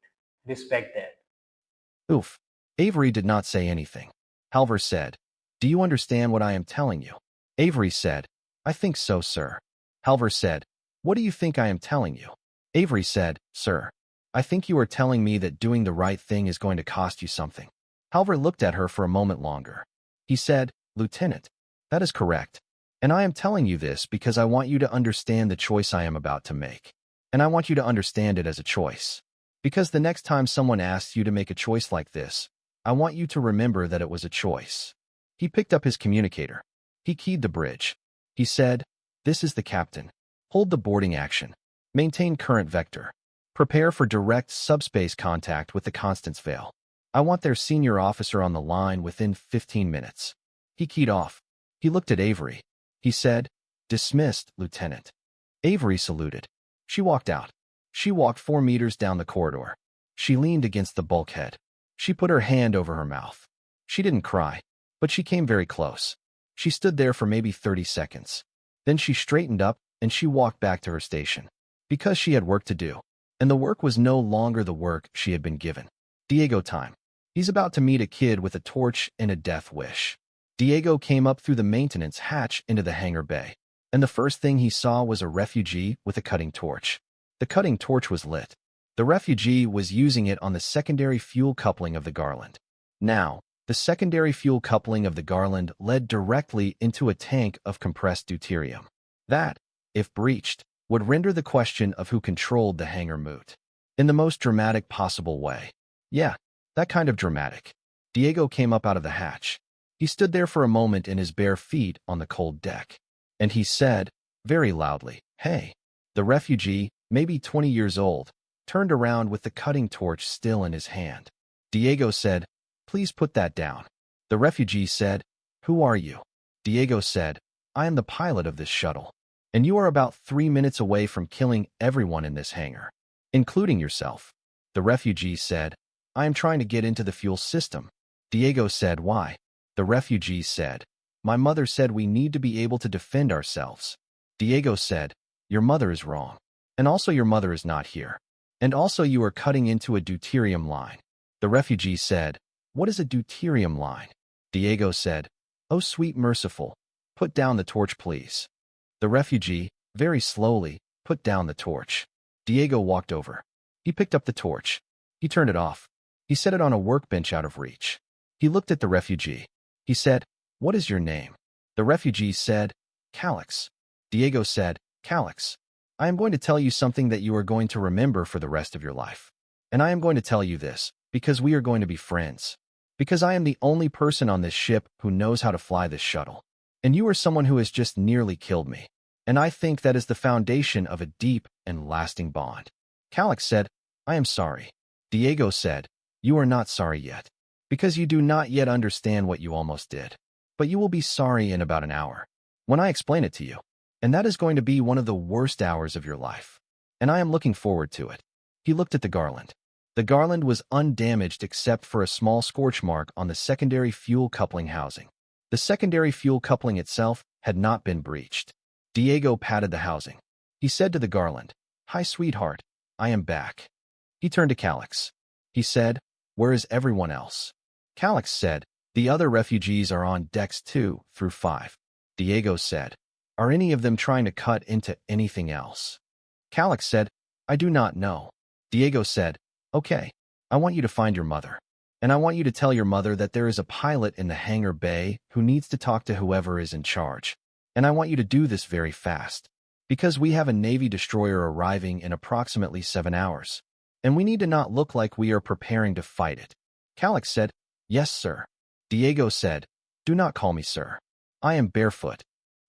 Respect that. Oof. Avery did not say anything. Halver said, do you understand what I am telling you? Avery said, I think so, sir. Halver said, What do you think I am telling you? Avery said, Sir, I think you are telling me that doing the right thing is going to cost you something. Halvor looked at her for a moment longer. He said, Lieutenant, that is correct. And I am telling you this because I want you to understand the choice I am about to make. And I want you to understand it as a choice. Because the next time someone asks you to make a choice like this, I want you to remember that it was a choice. He picked up his communicator. He keyed the bridge. He said, This is the captain. Hold the boarding action. Maintain current vector. Prepare for direct subspace contact with the Constance Vale. I want their senior officer on the line within 15 minutes. He keyed off. He looked at Avery. He said, Dismissed, Lieutenant. Avery saluted. She walked out. She walked 4 meters down the corridor. She leaned against the bulkhead. She put her hand over her mouth. She didn't cry, but she came very close. She stood there for maybe 30 seconds. Then she straightened up and she walked back to her station. Because she had work to do. And the work was no longer the work she had been given. Diego time. He's about to meet a kid with a torch and a death wish. Diego came up through the maintenance hatch into the hangar bay. And the first thing he saw was a refugee with a cutting torch. The cutting torch was lit. The refugee was using it on the secondary fuel coupling of the Garland. Now, the secondary fuel coupling of the Garland led directly into a tank of compressed deuterium. That, if breached, would render the question of who controlled the hangar moot. In the most dramatic possible way. Yeah, that kind of dramatic. Diego came up out of the hatch. He stood there for a moment in his bare feet on the cold deck. And he said, very loudly, Hey. The refugee, maybe 20 years old, turned around with the cutting torch still in his hand. Diego said, Please put that down. The refugee said, Who are you? Diego said, I am the pilot of this shuttle. And you are about 3 minutes away from killing everyone in this hangar, including yourself. The refugee said, I am trying to get into the fuel system. Diego said, Why? The refugee said, My mother said we need to be able to defend ourselves. Diego said, Your mother is wrong. And also your mother is not here. And also you are cutting into a deuterium line. The refugee said, What is a deuterium line? Diego said, Oh sweet merciful, put down the torch please. The refugee, very slowly, put down the torch. Diego walked over. He picked up the torch. He turned it off. He set it on a workbench out of reach. He looked at the refugee. He said, What is your name? The refugee said, Calix. Diego said, Calix, I am going to tell you something that you are going to remember for the rest of your life. And I am going to tell you this, because we are going to be friends. Because I am the only person on this ship who knows how to fly this shuttle. And you are someone who has just nearly killed me. And I think that is the foundation of a deep and lasting bond. Calix said, I am sorry. Diego said, You are not sorry yet. Because you do not yet understand what you almost did. But you will be sorry in about an hour. When I explain it to you. And that is going to be one of the worst hours of your life. And I am looking forward to it. He looked at the Garland. The Garland was undamaged except for a small scorch mark on the secondary fuel coupling housing. The secondary fuel coupling itself had not been breached. Diego patted the housing. He said to the Garland, Hi, sweetheart. I am back. He turned to Calix. He said, Where is everyone else? Calix said, The other refugees are on decks 2 through 5. Diego said, Are any of them trying to cut into anything else? Calix said, I do not know. Diego said, Okay, I want you to find your mother. And I want you to tell your mother that there is a pilot in the hangar bay who needs to talk to whoever is in charge. And I want you to do this very fast. Because we have a Navy destroyer arriving in approximately 7 hours. And we need to not look like we are preparing to fight it. Calix said, Yes, sir. Diego said, Do not call me sir. I am barefoot.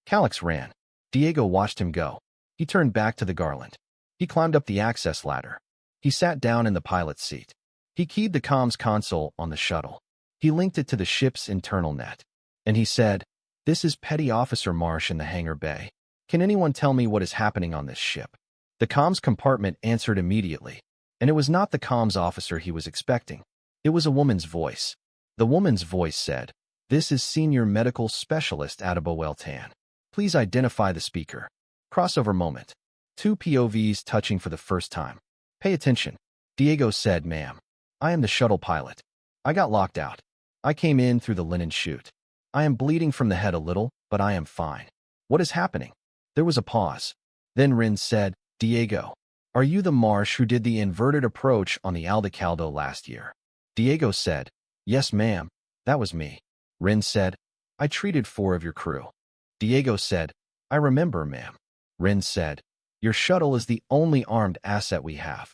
Calix ran. Diego watched him go. He turned back to the Garland. He climbed up the access ladder. He sat down in the pilot's seat. He keyed the comms console on the shuttle. He linked it to the ship's internal net. And he said, This is Petty Officer Marsh in the hangar bay. Can anyone tell me what is happening on this ship? The comms compartment answered immediately. And it was not the comms officer he was expecting. It was a woman's voice. The woman's voice said, This is Senior Medical Specialist Adabo Weltan. Please identify the speaker. Crossover moment. 2 POVs touching for the first time. Pay attention. Diego said, Ma'am. I am the shuttle pilot. I got locked out. I came in through the linen chute. I am bleeding from the head a little, but I am fine. What is happening? There was a pause. Then Rin said, Diego, are you the Marsh who did the inverted approach on the Aldecaldo last year? Diego said, yes, ma'am, that was me. Rin said, I treated 4 of your crew. Diego said, I remember, ma'am. Rin said, your shuttle is the only armed asset we have.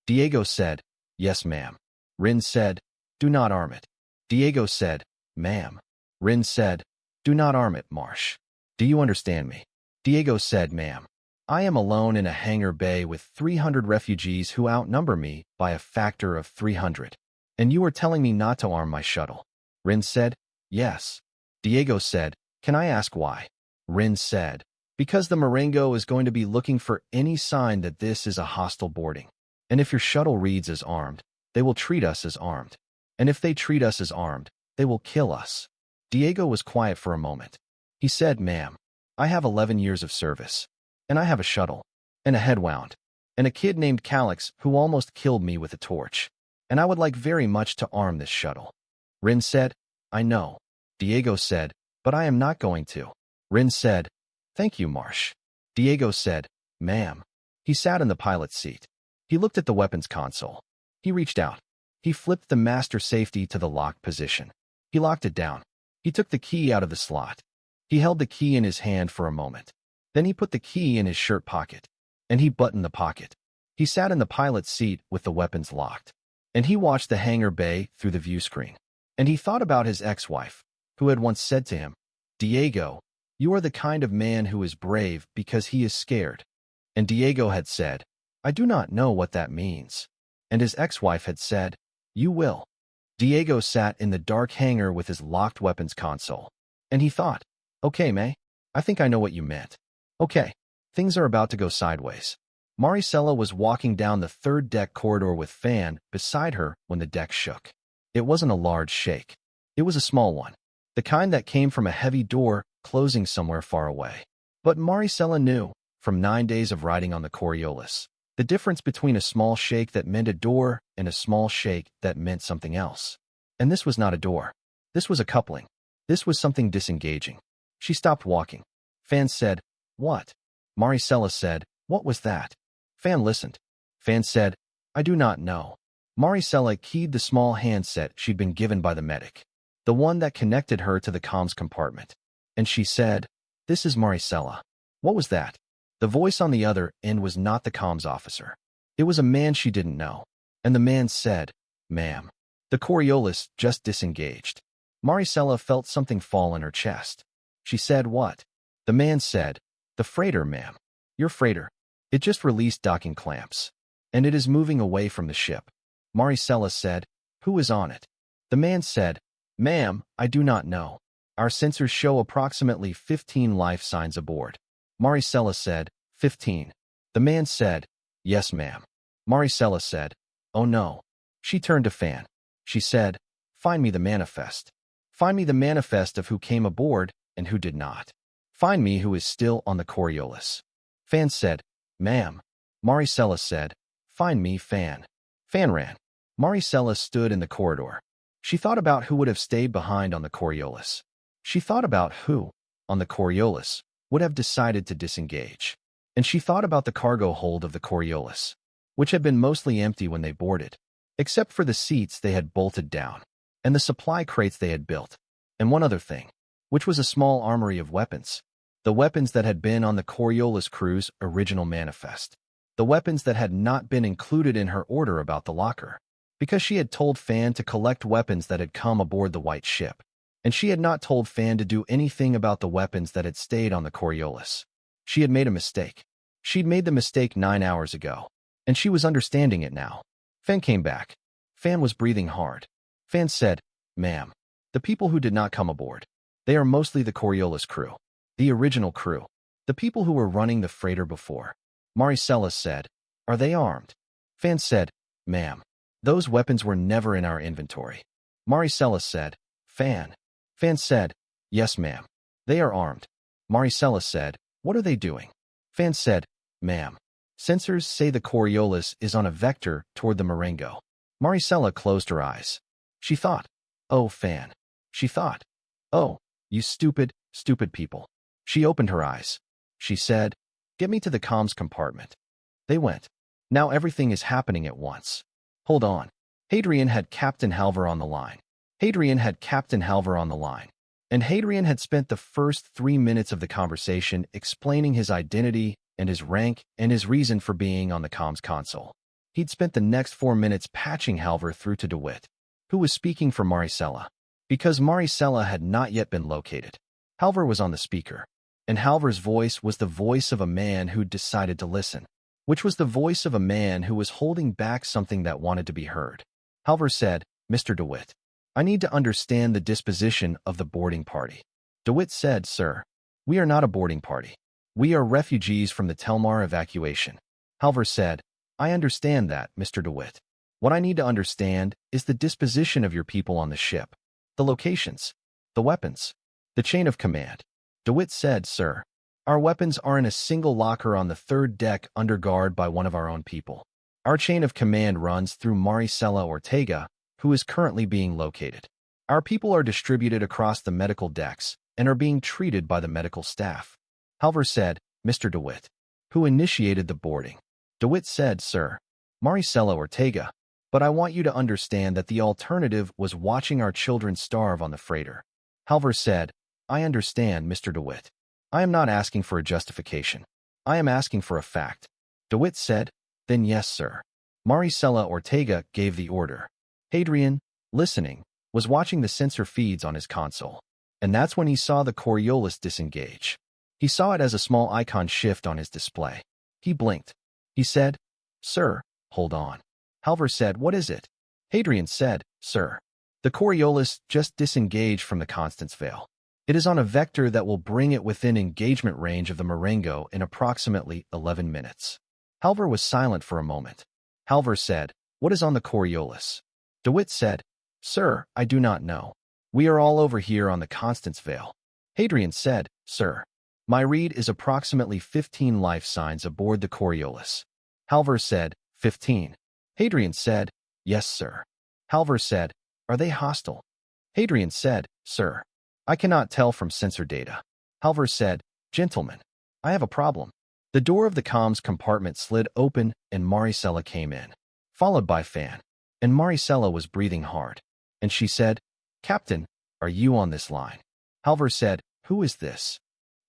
Diego said, yes, ma'am. Rin said, do not arm it. Diego said, ma'am. Rin said, do not arm it, Marsh. Do you understand me? Diego said, ma'am. I am alone in a hangar bay with 300 refugees who outnumber me by a factor of 300. And you are telling me not to arm my shuttle? Rin said, yes. Diego said, can I ask why? Rin said, because the Marengo is going to be looking for any sign that this is a hostile boarding. And if your shuttle reads as armed, they will treat us as armed. And if they treat us as armed, they will kill us. Diego was quiet for a moment. He said, ma'am, I have 11 years of service. And I have a shuttle, and a headwound, and a kid named Calix who almost killed me with a torch. And I would like very much to arm this shuttle. Rin said, I know. Diego said, but I am not going to. Rin said, thank you, Marsh. Diego said, ma'am. He sat in the pilot's seat. He looked at the weapons console. He reached out. He flipped the master safety to the locked position. He locked it down. He took the key out of the slot. He held the key in his hand for a moment. Then he put the key in his shirt pocket, and he buttoned the pocket. He sat in the pilot's seat with the weapons locked, and he watched the hangar bay through the view screen. And he thought about his ex-wife, who had once said to him, Diego, you are the kind of man who is brave because he is scared. And Diego had said, I do not know what that means. And his ex-wife had said, you will. Diego sat in the dark hangar with his locked weapons console, and he thought, okay, May, I think I know what you meant. Okay, things are about to go sideways. Marisela was walking down the 3rd deck corridor with Fan beside her when the deck shook. It wasn't a large shake. It was a small one, the kind that came from a heavy door closing somewhere far away. But Marisela knew, from 9 days of riding on the Coriolis, the difference between a small shake that meant a door and a small shake that meant something else. And this was not a door. This was a coupling. This was something disengaging. She stopped walking. Fan said, what? Marisela said, what was that? Fan listened. Fan said, I do not know. Marisela keyed the small handset she'd been given by the medic, the one that connected her to the comms compartment. And she said, this is Marisela. What was that? The voice on the other end was not the comms officer. It was a man she didn't know. And the man said, ma'am. The Coriolis just disengaged. Marisela felt something fall in her chest. She said, what? The man said, the freighter, ma'am. Your freighter. It just released docking clamps. And it is moving away from the ship. Marisela said, who is on it? The man said, ma'am, I do not know. Our sensors show approximately 15 life signs aboard. Marisela said, 15. The man said, yes, ma'am. Marisela said, oh no. She turned to Fan. She said, find me the manifest. Find me the manifest of who came aboard and who did not. Find me who is still on the Coriolis. Fan said, ma'am. Marisela said, find me Fan. Fan ran. Marisela stood in the corridor. She thought about who would have stayed behind on the Coriolis. She thought about who, on the Coriolis, would have decided to disengage. And she thought about the cargo hold of the Coriolis, which had been mostly empty when they boarded, except for the seats they had bolted down, and the supply crates they had built, and one other thing, which was a small armory of weapons. The weapons that had been on the Coriolis crew's original manifest. The weapons that had not been included in her order about the locker, because she had told Fan to collect weapons that had come aboard the white ship, and she had not told Fan to do anything about the weapons that had stayed on the Coriolis. She had made a mistake. She'd made the mistake 9 hours ago, and she was understanding it now. Fan came back. Fan was breathing hard. Fan said, ma'am, the people who did not come aboard, they are mostly the Coriolis crew. The original crew. The people who were running the freighter before. Marisela said, are they armed? Fan said, ma'am, those weapons were never in our inventory. Marisela said, Fan. Fan said, yes, ma'am. They are armed. Marisela said, what are they doing? Fan said, ma'am, sensors say the Coriolis is on a vector toward the Marengo. Marisela closed her eyes. She thought, oh, Fan. She thought, oh, you stupid, stupid people. She opened her eyes. She said, Get me to the comms compartment. They went. Now everything is happening at once. Hold on. Hadrian had Captain Halvar on the line. And Hadrian had spent the first 3 minutes of the conversation explaining his identity and his rank and his reason for being on the comms console. He'd spent the next 4 minutes patching Halvar through to DeWitt, who was speaking for Marisela, because Marisela had not yet been located. Halvar was on the speaker, and Halvar's voice was the voice of a man who'd decided to listen, which was the voice of a man who was holding back something that wanted to be heard. Halvar said, "Mr. DeWitt, I need to understand the disposition of the boarding party." DeWitt said, "Sir, we are not a boarding party. We are refugees from the Telmar evacuation." Halvar said, "I understand that, Mr. DeWitt. What I need to understand is the disposition of your people on the ship, the locations, the weapons, the chain of command." DeWitt said, "Sir, our weapons are in a single locker on the 3rd deck under guard by one of our own people. Our chain of command runs through Marisela Ortega, who is currently being located. Our people are distributed across the medical decks and are being treated by the medical staff." Halvar said, "Mr. DeWitt, who initiated the boarding?" DeWitt said, "Sir, Marisela Ortega, but I want you to understand that the alternative was watching our children starve on the freighter." Halvar said, "I understand, Mr. DeWitt. I am not asking for a justification. I am asking for a fact." DeWitt said, "Then yes, sir." Marisela Ortega gave the order. Hadrian, listening, was watching the sensor feeds on his console, and that's when he saw the Coriolis disengage. He saw it as a small icon shift on his display. He blinked. He said, "Sir, hold on." Halvar said, "What is it?" Hadrian said, "Sir, the Coriolis just disengaged from the Constance Vale. It is on a vector that will bring it within engagement range of the Marengo in approximately 11 minutes. Halvar was silent for a moment. Halvar said, "What is on the Coriolis?" DeWitt said, "Sir, I do not know. We are all over here on the Constance Vale." Hadrian said, "Sir, my read is approximately 15 life signs aboard the Coriolis." Halvar said, 15. Hadrian said, "Yes, sir." Halvar said, "Are they hostile?" Hadrian said, "Sir, I cannot tell from sensor data." Halvar said, "Gentlemen, I have a problem." The door of the comms compartment slid open and Marisela came in, followed by Fan. And Marisela was breathing hard. And she said, "Captain, are you on this line?" Halvar said, "Who is this?"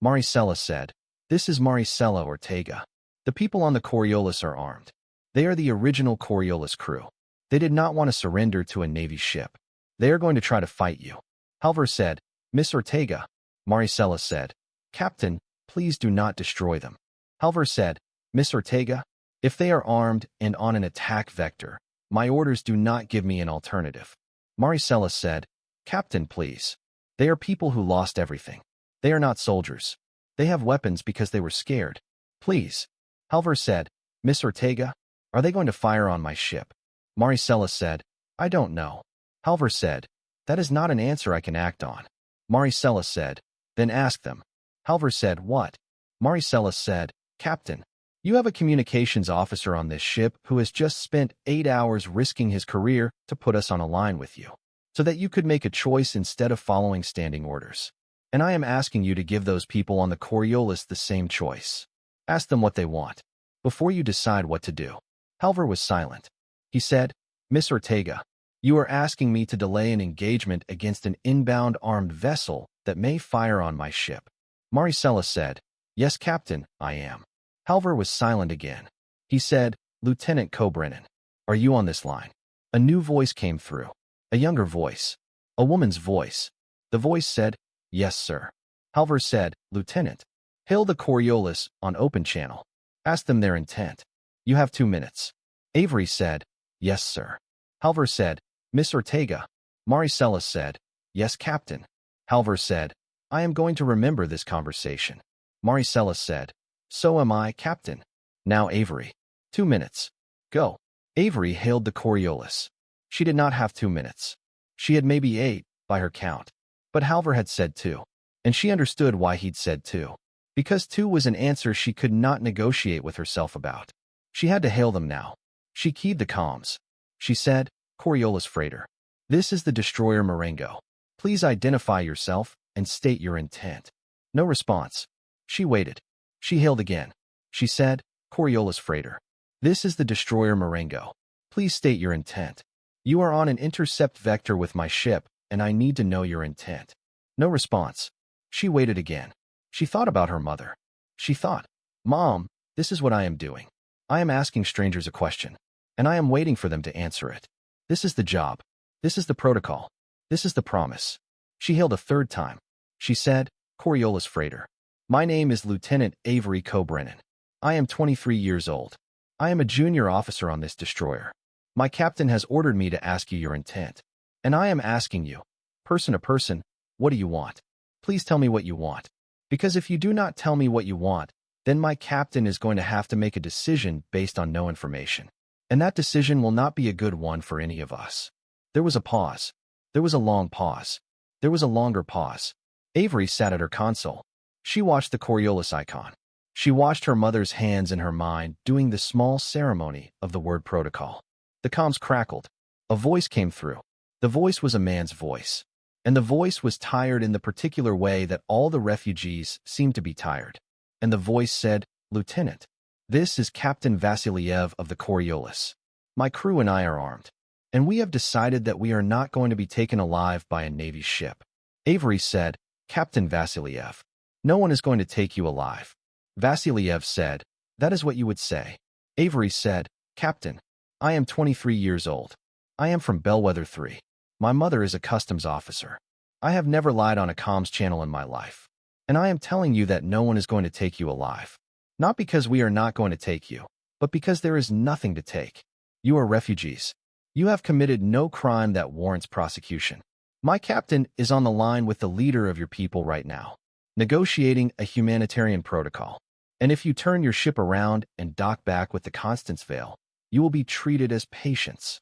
Marisela said, "This is Marisela Ortega. The people on the Coriolis are armed. They are the original Coriolis crew. They did not want to surrender to a Navy ship. They are going to try to fight you." Halvar said, "Miss Ortega." Marisela said, "Captain, please do not destroy them." Halvar said, "Miss Ortega, if they are armed and on an attack vector, my orders do not give me an alternative." Marisela said, "Captain, please. They are people who lost everything. They are not soldiers. They have weapons because they were scared. Please." Halvar said, "Miss Ortega, are they going to fire on my ship?" Marisela said, "I don't know." Halvar said, "That is not an answer I can act on." Marisela said, "Then ask them." Halvar said, "What?" Marisela said, "Captain, you have a communications officer on this ship who has just spent 8 hours risking his career to put us on a line with you, so that you could make a choice instead of following standing orders. And I am asking you to give those people on the Coriolis the same choice. Ask them what they want, before you decide what to do." Halvar was silent. He said, "Miss Ortega, you are asking me to delay an engagement against an inbound armed vessel that may fire on my ship." Marisela said, "Yes, Captain, I am." Halvar was silent again. He said, "Lieutenant Cobrennan, are you on this line?" A new voice came through. A younger voice. A woman's voice. The voice said, "Yes, sir." Halvar said, "Lieutenant, hail the Coriolis on open channel. Ask them their intent. You have 2 minutes." Avery said, "Yes, sir." Halvar said, "Miss Ortega." Marisela said, "Yes, Captain." Halvar said, "I am going to remember this conversation." Marisela said, "So am I, Captain." Now Avery. 2 minutes. Go. Avery hailed the Coriolis. She did not have 2 minutes. She had maybe 8, by her count. But Halvar had said 2. And she understood why he'd said 2. Because 2 was an answer she could not negotiate with herself about. She had to hail them now. She keyed the comms. She said, "Coriolis freighter. This is the destroyer Marengo. Please identify yourself and state your intent." No response. She waited. She hailed again. She said, Coriolis freighter. This is the destroyer Marengo. Please state your intent. You are on an intercept vector with my ship, and I need to know your intent. No response. She waited again. She thought about her mother. She thought, Mom, this is what I am doing. I am asking strangers a question, and I am waiting for them to answer it. This is the job. This is the protocol. This is the promise. She hailed a third time. She said, Coriolis freighter. My name is Lieutenant Avery Cobrennan. I am 23 years old. I am a junior officer on this destroyer. My captain has ordered me to ask you your intent. And I am asking you, person to person, what do you want? Please tell me what you want. Because if you do not tell me what you want, then my captain is going to have to make a decision based on no information. And that decision will not be a good one for any of us. There was a pause. There was a long pause. There was a longer pause. Avery sat at her console. She watched the Coriolis icon. She watched her mother's hands in her mind doing the small ceremony of the word protocol. The comms crackled. A voice came through. The voice was a man's voice. And the voice was tired in the particular way that all the refugees seemed to be tired. And the voice said, Lieutenant, this is Captain Vasiliev of the Coriolis. My crew and I are armed. And we have decided that we are not going to be taken alive by a Navy ship. Avery said, Captain Vasiliev, no one is going to take you alive. Vasiliev said, that is what you would say. Avery said, Captain, I am 23 years old. I am from Bellwether 3. My mother is a customs officer. I have never lied on a comms channel in my life. And I am telling you that no one is going to take you alive. Not because we are not going to take you, but because there is nothing to take. You are refugees. You have committed no crime that warrants prosecution. My captain is on the line with the leader of your people right now, negotiating a humanitarian protocol. And if you turn your ship around and dock back with the Constance Vale, you will be treated as patients.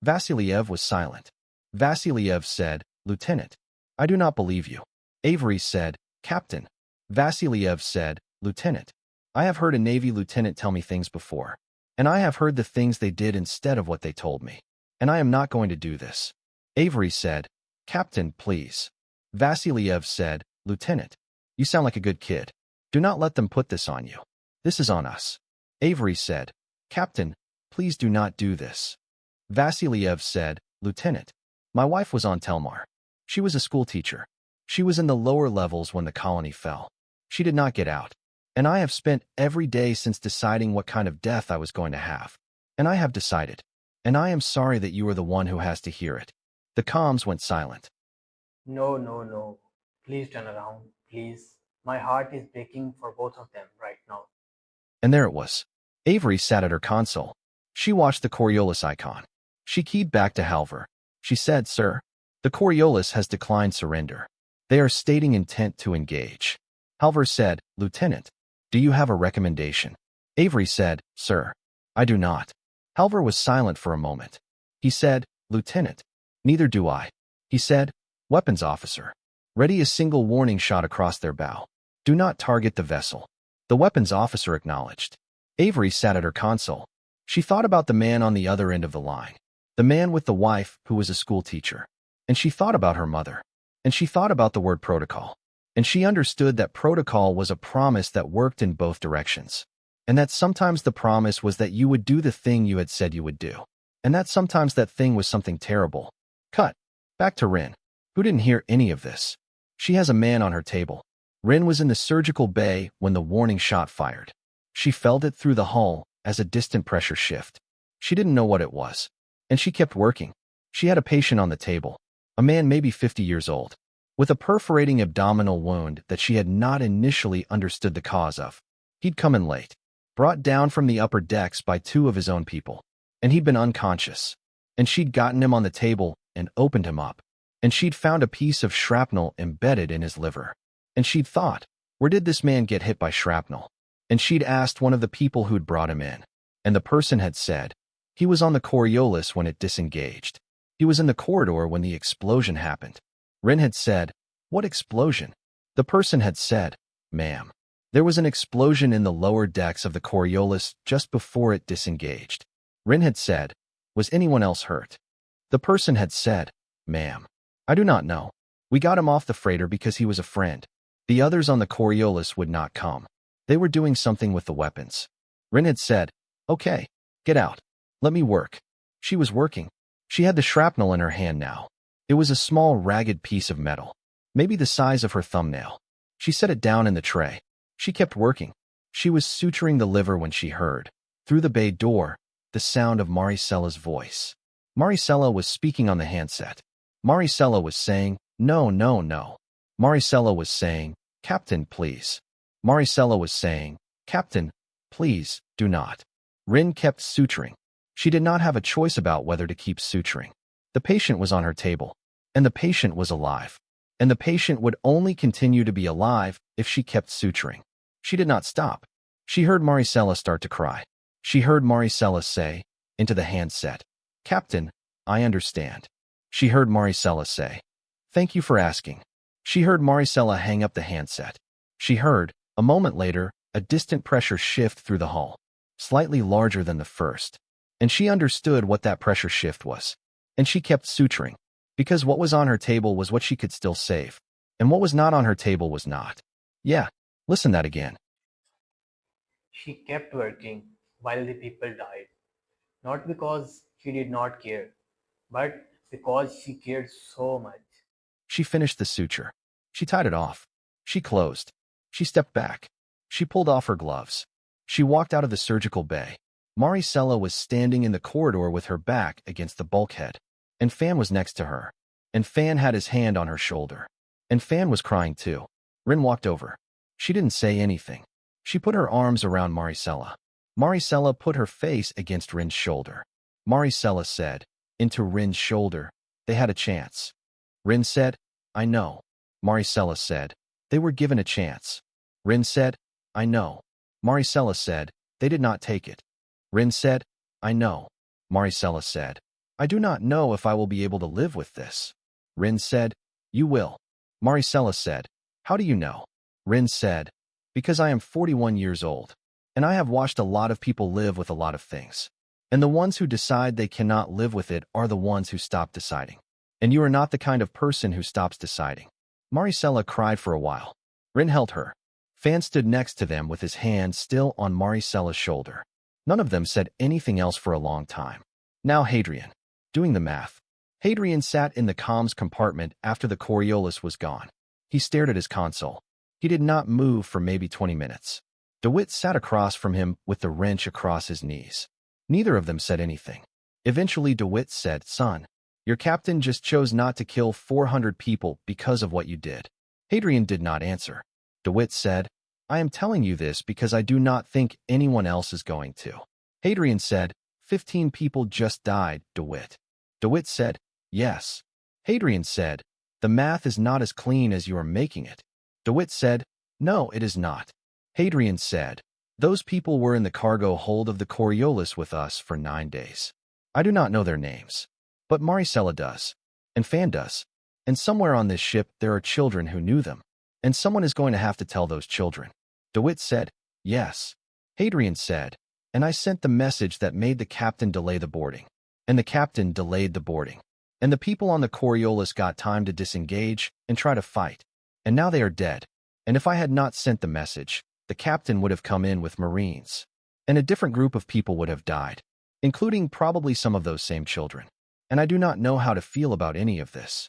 Vasiliev was silent. Vasiliev said, Lieutenant, I do not believe you. Avery said, Captain. Vasiliev said, Lieutenant, I have heard a Navy lieutenant tell me things before, and I have heard the things they did instead of what they told me, and I am not going to do this. Avery said, Captain, please. Vasiliev said, Lieutenant, you sound like a good kid. Do not let them put this on you. This is on us. Avery said, Captain, please do not do this. Vasiliev said, Lieutenant, my wife was on Telmar. She was a school teacher. She was in the lower levels when the colony fell. She did not get out. And I have spent every day since deciding what kind of death I was going to have. And I have decided. And I am sorry that you are the one who has to hear it. The comms went silent. No, no, no. Please turn around, please. My heart is breaking for both of them right now. And there it was. Avery sat at her console. She watched the Coriolis icon. She keyed back to Halver. She said, Sir, the Coriolis has declined surrender. They are stating intent to engage. Halver said, Lieutenant, do you have a recommendation? Avery said, Sir, I do not. Halver was silent for a moment. He said, Lieutenant, neither do I. He said, Weapons officer, ready a single warning shot across their bow. Do not target the vessel. The weapons officer acknowledged. Avery sat at her console. She thought about the man on the other end of the line, the man with the wife who was a school teacher. And she thought about her mother. And she thought about the word protocol. And she understood that protocol was a promise that worked in both directions. And that sometimes the promise was that you would do the thing you had said you would do. And that sometimes that thing was something terrible. Cut. Back to Rin, who didn't hear any of this. She has a man on her table. Rin was in the surgical bay when the warning shot fired. She felt it through the hull as a distant pressure shift. She didn't know what it was. And she kept working. She had a patient on the table, a man maybe 50 years old, with a perforating abdominal wound that she had not initially understood the cause of. He'd come in late, brought down from the upper decks by 2 of his own people, and he'd been unconscious. And she'd gotten him on the table and opened him up, and she'd found a piece of shrapnel embedded in his liver. And she'd thought, where did this man get hit by shrapnel? And she'd asked one of the people who'd brought him in, and the person had said, he was on the Coriolis when it disengaged. He was in the corridor when the explosion happened. Rin had said, what explosion? The person had said, ma'am, there was an explosion in the lower decks of the Coriolis just before it disengaged. Rin had said, was anyone else hurt? The person had said, ma'am, I do not know. We got him off the freighter because he was a friend. The others on the Coriolis would not come. They were doing something with the weapons. Rin had said, "Okay, get out. Let me work." She was working. She had the shrapnel in her hand now. It was a small, ragged piece of metal, maybe the size of her thumbnail. She set it down in the tray. She kept working. She was suturing the liver when she heard, through the bay door, the sound of Marisela's voice. Marisela was speaking on the handset. Marisela was saying, "No, no, no." Marisela was saying, "Captain, please." Marisela was saying, "Captain, please, do not." Rin kept suturing. She did not have a choice about whether to keep suturing. The patient was on her table, and the patient was alive. And the patient would only continue to be alive if she kept suturing. She did not stop. She heard Marisela start to cry. She heard Marisela say, into the handset, "Captain, I understand." She heard Marisela say, "Thank you for asking." She heard Marisela hang up the handset. She heard, a moment later, a distant pressure shift through the hull, slightly larger than the first. And she understood what that pressure shift was. And she kept suturing, because what was on her table was what she could still save, and what was not on her table was not. Yeah, listen that again. She kept working while the people died, not because she did not care, but because she cared so much. She finished the suture. She tied it off. She closed. She stepped back. She pulled off her gloves. She walked out of the surgical bay. Marisela was standing in the corridor with her back against the bulkhead, and Fan was next to her. And Fan had his hand on her shoulder. And Fan was crying too. Rin walked over. She didn't say anything. She put her arms around Marisela. Marisela put her face against Rin's shoulder. Marisela said, into Rin's shoulder, "They had a chance." Rin said, "I know." Marisela said, "They were given a chance." Rin said, "I know." Marisela said, "They did not take it." Rin said, "I know." Marisela said, "I do not know if I will be able to live with this." Rin said, "You will." Marisela said, "How do you know?" Rin said, "Because I am 41 years old, and I have watched a lot of people live with a lot of things. And the ones who decide they cannot live with it are the ones who stop deciding. And you are not the kind of person who stops deciding." Marisela cried for a while. Rin held her. Fan stood next to them with his hand still on Marisela's shoulder. None of them said anything else for a long time. Now Hadrian, doing the math. Hadrian sat in the comms compartment after the Coriolis was gone. He stared at his console. He did not move for maybe 20 minutes. DeWitt sat across from him with the wrench across his knees. Neither of them said anything. Eventually DeWitt said, "Son, your captain just chose not to kill 400 people because of what you did." Hadrian did not answer. DeWitt said, "I am telling you this because I do not think anyone else is going to." Hadrian said, 15 people just died, DeWitt." DeWitt said, "Yes." Hadrian said, "The math is not as clean as you are making it." DeWitt said, "No, it is not." Hadrian said, "Those people were in the cargo hold of the Coriolis with us for 9 days. I do not know their names, but Marisela does, and Fan does. And somewhere on this ship there are children who knew them, and someone is going to have to tell those children." DeWitt said, "Yes." Hadrian said, "And I sent the message that made the captain delay the boarding. And the captain delayed the boarding. And the people on the Coriolis got time to disengage and try to fight. And now they are dead. And if I had not sent the message, the captain would have come in with Marines. And a different group of people would have died, including probably some of those same children. And I do not know how to feel about any of this."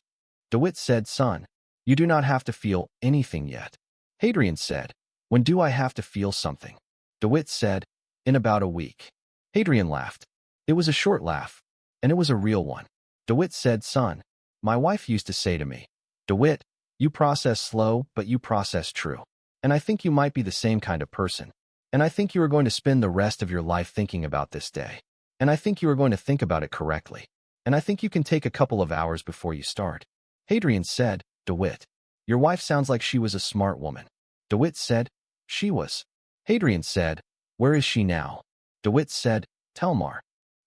DeWitt said, "Son, you do not have to feel anything yet." Hadrian said, "When do I have to feel something?" DeWitt said, "In about a week." Hadrian laughed. It was a short laugh, and it was a real one. DeWitt said, "Son, my wife used to say to me, 'DeWitt, you process slow, but you process true.' And I think you might be the same kind of person. And I think you are going to spend the rest of your life thinking about this day. And I think you are going to think about it correctly. And I think you can take a couple of hours before you start." Hadrian said, "DeWitt, your wife sounds like she was a smart woman." DeWitt said, "She was." Hadrian said, "Where is she now?" DeWitt said, "Telmar."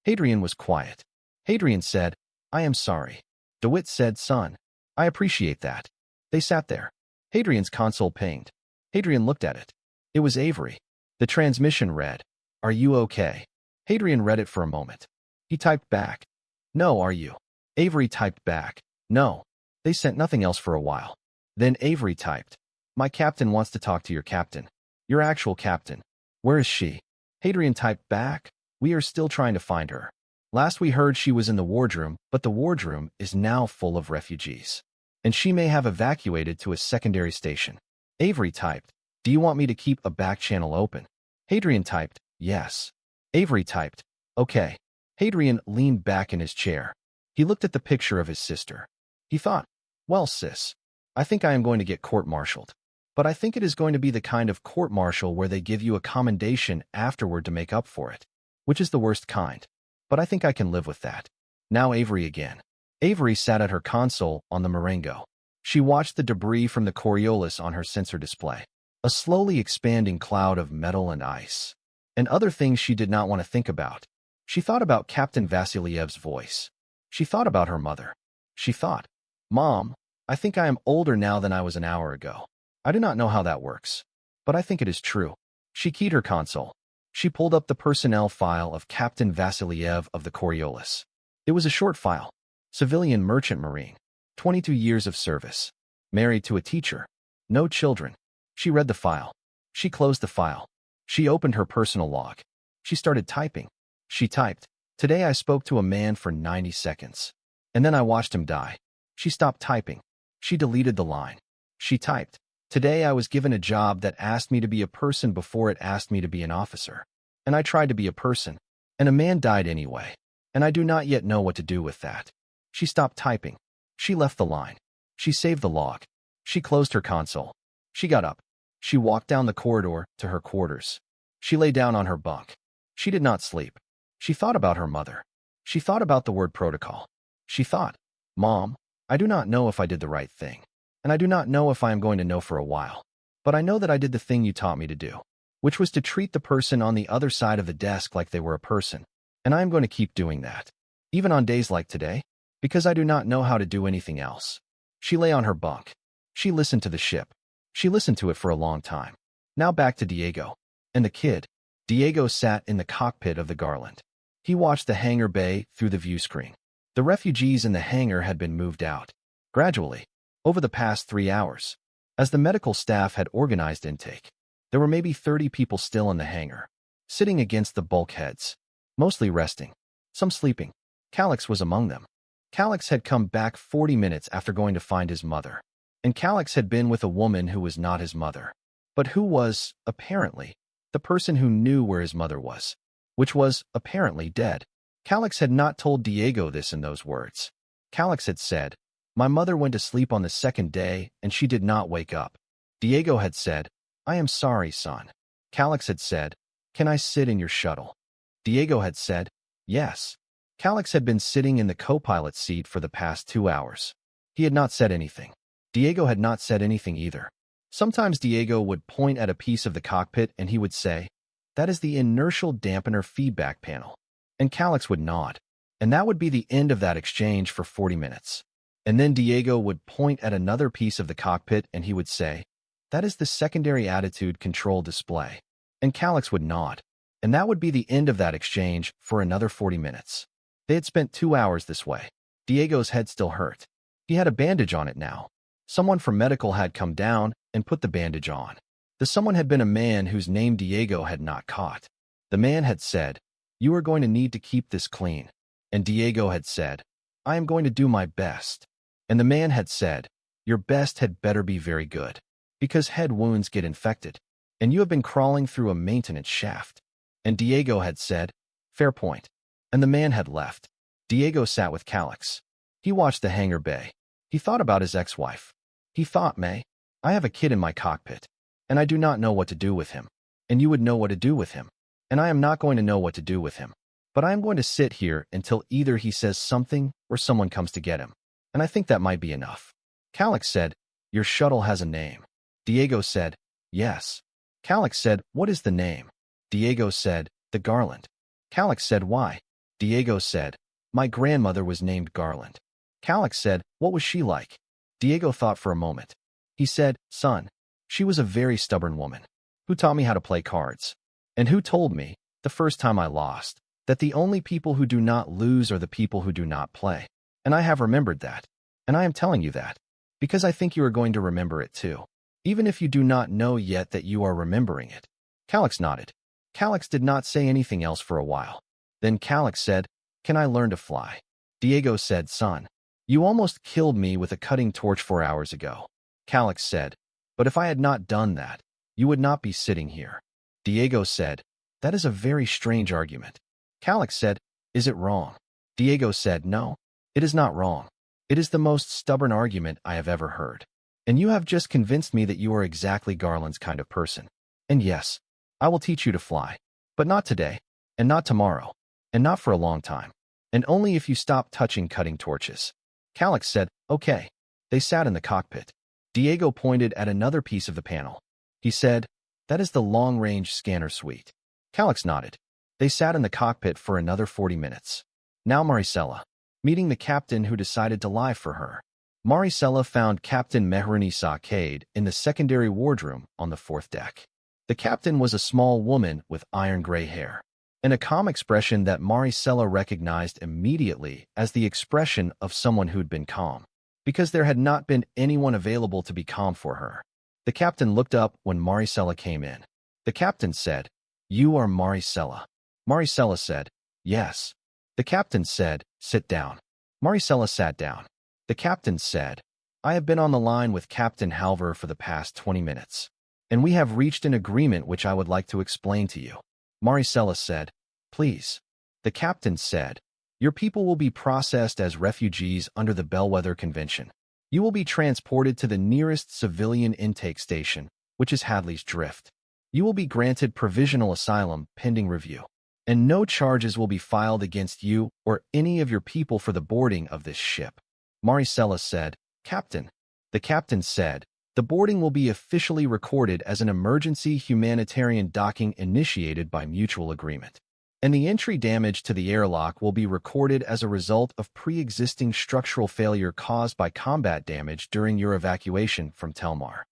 Hadrian was quiet. Hadrian said, "I am sorry." DeWitt said, "Son, I appreciate that." They sat there. Hadrian's console pinged. Hadrian looked at it. It was Avery. The transmission read, "Are you okay?" Hadrian read it for a moment. He typed back, "No, are you?" Avery typed back, "No." They sent nothing else for a while. Then Avery typed, "My captain wants to talk to your captain." Your actual captain. Where is she? Hadrian typed back. We are still trying to find her. Last we heard she was in the wardroom, but the wardroom is now full of refugees. And she may have evacuated to a secondary station. Avery typed, do you want me to keep a back channel open? Hadrian typed, yes. Avery typed, okay. Hadrian leaned back in his chair. He looked at the picture of his sister. He thought, well, sis, I think I am going to get court-martialed. But I think it is going to be the kind of court-martial where they give you a commendation afterward to make up for it, which is the worst kind. But I think I can live with that. Now Avery again. Avery sat at her console on the Marengo. She watched the debris from the Coriolis on her sensor display. A slowly expanding cloud of metal and ice. And other things she did not want to think about. She thought about Captain Vasiliev's voice. She thought about her mother. She thought, Mom, I think I am older now than I was an hour ago. I do not know how that works. But I think it is true. She keyed her console. She pulled up the personnel file of Captain Vasiliev of the Coriolis. It was a short file. Civilian merchant marine. 22 years of service. Married to a teacher. No children. She read the file. She closed the file. She opened her personal log. She started typing. She typed, today I spoke to a man for 90 seconds. And then I watched him die. She stopped typing. She deleted the line. She typed, today I was given a job that asked me to be a person before it asked me to be an officer. And I tried to be a person. And a man died anyway. And I do not yet know what to do with that. She stopped typing. She left the line. She saved the log. She closed her console. She got up. She walked down the corridor to her quarters. She lay down on her bunk. She did not sleep. She thought about her mother. She thought about the word protocol. She thought, Mom, I do not know if I did the right thing. And I do not know if I am going to know for a while. But I know that I did the thing you taught me to do, which was to treat the person on the other side of the desk like they were a person. And I am going to keep doing that. Even on days like today, because I do not know how to do anything else. She lay on her bunk. She listened to the ship. She listened to it for a long time. Now back to Diego. And the kid. Diego sat in the cockpit of the Garland. He watched the hangar bay through the view screen. The refugees in the hangar had been moved out. Gradually. Over the past 3 hours. As the medical staff had organized intake. There were maybe 30 people still in the hangar. Sitting against the bulkheads. Mostly resting. Some sleeping. Calix was among them. Calix had come back 40 minutes after going to find his mother. And Calix had been with a woman who was not his mother. But who was, apparently, the person who knew where his mother was. Which was, apparently, dead. Calix had not told Diego this in those words. Calix had said, my mother went to sleep on the second day and she did not wake up. Diego had said, I am sorry, son. Calix had said, can I sit in your shuttle? Diego had said, yes. Calix had been sitting in the co-pilot seat for the past 2 hours. He had not said anything. Diego had not said anything either. Sometimes Diego would point at a piece of the cockpit and he would say, that is the inertial dampener feedback panel. And Calix would nod. And that would be the end of that exchange for 40 minutes. And then Diego would point at another piece of the cockpit and he would say, that is the secondary attitude control display. And Calix would nod. And that would be the end of that exchange for another 40 minutes. They had spent 2 hours this way. Diego's head still hurt. He had a bandage on it now. Someone from medical had come down and put the bandage on. The someone had been a man whose name Diego had not caught. The man had said, you are going to need to keep this clean. And Diego had said, I am going to do my best. And the man had said, your best had better be very good. Because head wounds get infected. And you have been crawling through a maintenance shaft. And Diego had said, fair point. And the man had left. Diego sat with Calix. He watched the hangar bay. He thought about his ex-wife. He thought, May, I have a kid in my cockpit. And I do not know what to do with him. And you would know what to do with him. And I am not going to know what to do with him. But I am going to sit here until either he says something or someone comes to get him. And I think that might be enough. Calix said, your shuttle has a name. Diego said, yes. Calix said, what is the name? Diego said, the Garland. Calix said, why? Diego said, my grandmother was named Garland. Calix said, what was she like? Diego thought for a moment. He said, son, she was a very stubborn woman, who taught me how to play cards, and who told me, the first time I lost, that the only people who do not lose are the people who do not play. And I have remembered that. And I am telling you that, because I think you are going to remember it too. even if you do not know yet that you are remembering it. Calix nodded. Calix did not say anything else for a while. Then Calix said, "Can I learn to fly?" Diego said, "Son, you almost killed me with a cutting torch 4 hours ago." Calix said, "But if I had not done that, you would not be sitting here." Diego said, "That is a very strange argument." Calix said, "Is it wrong?" Diego said, "No, it is not wrong. It is the most stubborn argument I have ever heard. And you have just convinced me that you are exactly Garland's kind of person. And yes, I will teach you to fly. But not today, and not tomorrow, and not for a long time. And only if you stop touching cutting torches." Calix said, "Okay." They sat in the cockpit. Diego pointed at another piece of the panel. He said, "That is the long-range scanner suite." Calix nodded. They sat in the cockpit for another 40 minutes. Now Marisela, meeting the captain who decided to lie for her. Marisela found Captain Marisela Ortega in the secondary wardroom on the 4th deck. The captain was a small woman with iron-gray hair, and a calm expression that Marisela recognized immediately as the expression of someone who'd been calm, because there had not been anyone available to be calm for her. The captain looked up when Marisela came in. The captain said, "You are Marisela." Marisela said, "Yes." The captain said, "Sit down." Marisela sat down. The captain said, "I have been on the line with Captain Halver for the past 20 minutes, and we have reached an agreement which I would like to explain to you." Marisela said, "Please." The captain said, "Your people will be processed as refugees under the Bellwether Convention. You will be transported to the nearest civilian intake station, which is Hadley's Drift. You will be granted provisional asylum pending review, and no charges will be filed against you or any of your people for the boarding of this ship." Marisela said, "Captain." The captain said, "The boarding will be officially recorded as an emergency humanitarian docking initiated by mutual agreement, and the entry damage to the airlock will be recorded as a result of pre-existing structural failure caused by combat damage during your evacuation from Telmar."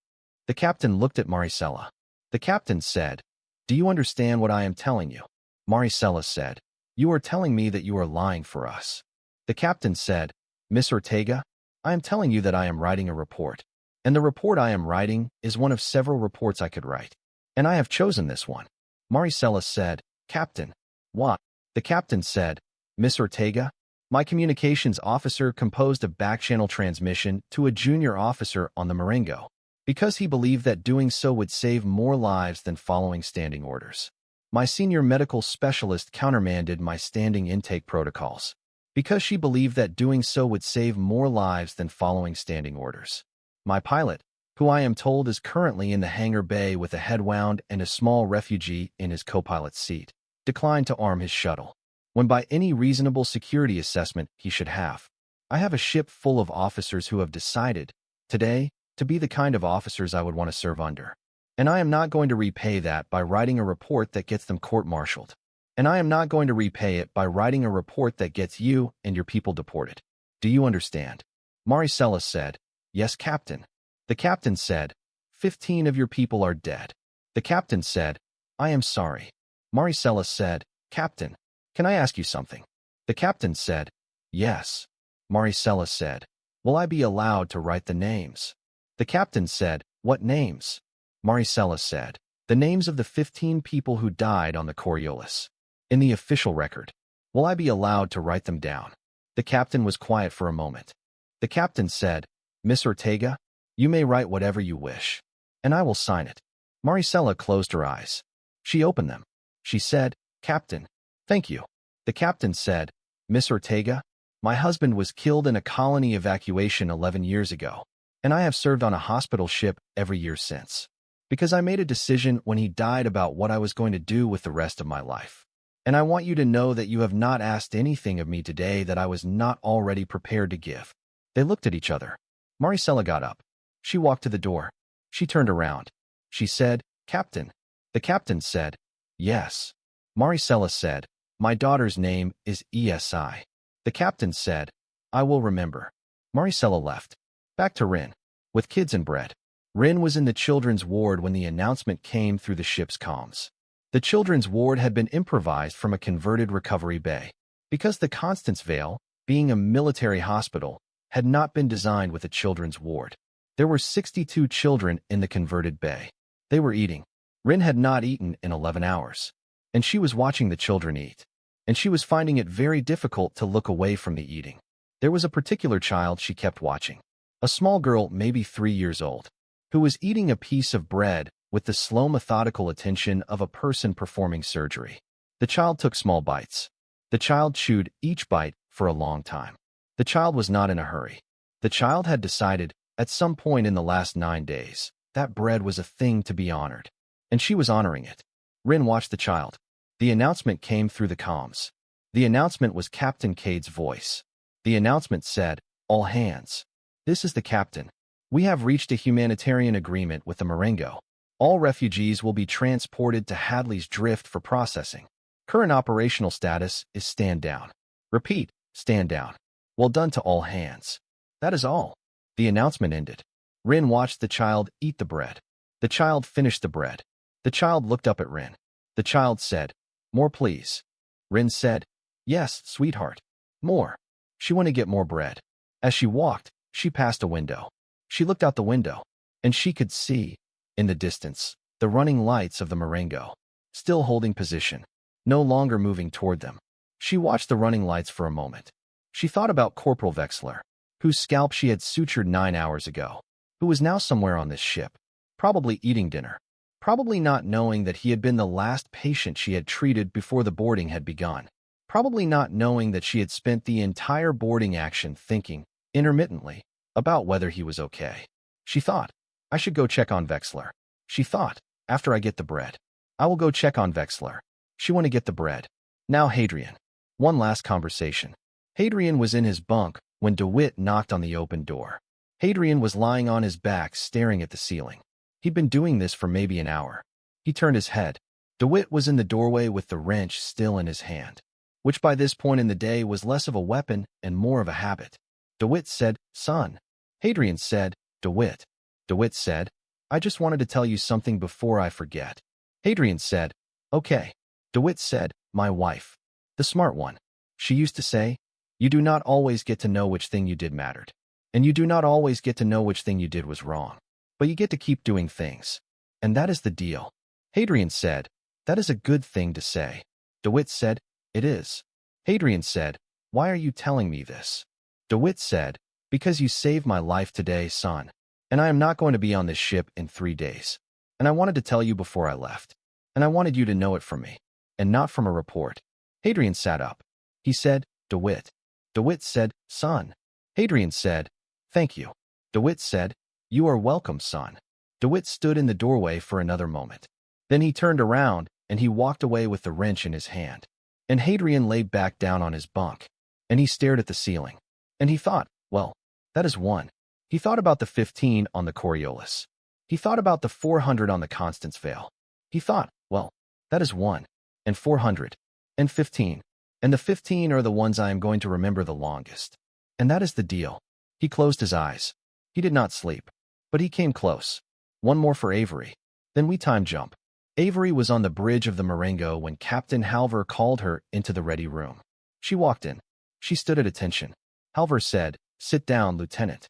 The captain looked at Marisela. The captain said, "Do you understand what I am telling you?" Marisela said, "You are telling me that you are lying for us." The captain said, "Miss Ortega, I am telling you that I am writing a report, and the report I am writing is one of several reports I could write, and I have chosen this one." Marisela said, "Captain, what?" The captain said, "Miss Ortega, my communications officer composed a back-channel transmission to a junior officer on the Marengo, because he believed that doing so would save more lives than following standing orders. My senior medical specialist countermanded my standing intake protocols, because she believed that doing so would save more lives than following standing orders. My pilot, who I am told is currently in the hangar bay with a head wound and a small refugee in his co-pilot's seat, declined to arm his shuttle, when by any reasonable security assessment he should have. I have a ship full of officers who have decided, today, to be the kind of officers I would want to serve under. And I am not going to repay that by writing a report that gets them court-martialed. And I am not going to repay it by writing a report that gets you and your people deported. Do you understand?" Marisela said, "Yes, Captain." The captain said, 15 of your people are dead." The captain said, "I am sorry." Marisela said, "Captain, can I ask you something?" The captain said, "Yes." Marisela said, "Will I be allowed to write the names?" The captain said, "What names?" Marisela said, "The names of the 15 people who died on the Coriolis. In the official record. Will I be allowed to write them down?" The captain was quiet for a moment. The captain said, "Miss Ortega, you may write whatever you wish, and I will sign it." Marisela closed her eyes. She opened them. She said, "Captain, thank you." The captain said, "Miss Ortega, my husband was killed in a colony evacuation 11 years ago, and I have served on a hospital ship every year since, because I made a decision when he died about what I was going to do with the rest of my life. And I want you to know that you have not asked anything of me today that I was not already prepared to give." They looked at each other. Marisela got up. She walked to the door. She turned around. She said, "Captain." The captain said, "Yes." Marisela said, "My daughter's name is ESI." The captain said, "I will remember." Marisela left. Back to Rin. With kids and bread. Rin was in the children's ward when the announcement came through the ship's comms. The children's ward had been improvised from a converted recovery bay, because the Constance Vale, being a military hospital, had not been designed with a children's ward. There were 62 children in the converted bay. They were eating. Rin had not eaten in 11 hours. And she was watching the children eat. And she was finding it very difficult to look away from the eating. There was a particular child she kept watching. A small girl, maybe 3 years old, who was eating a piece of bread with the slow methodical attention of a person performing surgery. The child took small bites. The child chewed each bite for a long time. The child was not in a hurry. The child had decided, at some point in the last 9 days, that bread was a thing to be honored. And she was honoring it. Rin watched the child. The announcement came through the comms. The announcement was Captain Cade's voice. The announcement said, "All hands. This is the captain. We have reached a humanitarian agreement with the Marengo. All refugees will be transported to Hadley's Drift for processing. Current operational status is stand down. Repeat, stand down. Well done to all hands." That is all. The announcement ended. Rin watched the child eat the bread. The child finished the bread. The child looked up at Rin. The child said, "More, please." Rin said, "Yes, sweetheart. More." She wanted to get more bread. As she walked, she passed a window. She looked out the window, and she could see, in the distance, the running lights of the Marengo, still holding position, no longer moving toward them. She watched the running lights for a moment. She thought about Corporal Vexler, whose scalp she had sutured 9 hours ago, who was now somewhere on this ship, probably eating dinner, probably not knowing that he had been the last patient she had treated before the boarding had begun, probably not knowing that she had spent the entire boarding action thinking, intermittently, about whether he was okay. She thought, "I should go check on Vexler." She thought, "After I get the bread, I will go check on Vexler." She wanted to get the bread. Now Hadrian. One last conversation. Hadrian was in his bunk when DeWitt knocked on the open door. Hadrian was lying on his back staring at the ceiling. He'd been doing this for maybe an hour. He turned his head. DeWitt was in the doorway with the wrench still in his hand, which by this point in the day was less of a weapon and more of a habit. DeWitt said, "Son." Hadrian said, "DeWitt." DeWitt said, "I just wanted to tell you something before I forget." Hadrian said, "Okay." DeWitt said, "My wife, the smart one, she used to say, you do not always get to know which thing you did mattered. And you do not always get to know which thing you did was wrong. But you get to keep doing things. And that is the deal." Hadrian said, "That is a good thing to say." DeWitt said, "It is." Hadrian said, "Why are you telling me this?" DeWitt said, "Because you saved my life today, son. And I am not going to be on this ship in 3 days. And I wanted to tell you before I left. And I wanted you to know it from me, and not from a report." Hadrian sat up. He said, "DeWitt." DeWitt said, "Son." Hadrian said, "Thank you." DeWitt said, "You are welcome, son." DeWitt stood in the doorway for another moment. Then he turned around, and he walked away with the wrench in his hand. And Hadrian lay back down on his bunk, and he stared at the ceiling. And he thought, well, that is one. He thought about the 15 on the Coriolis. He thought about the 400 on the Constance Vale. He thought, well, that is 1, and 400, and 15. And the 15 are the ones I am going to remember the longest. And that is the deal. He closed his eyes. He did not sleep. But he came close. One more for Avery. Then we time jump. Avery was on the bridge of the Marengo when Captain Halver called her into the ready room. She walked in. She stood at attention. Halver said, "Sit down, Lieutenant."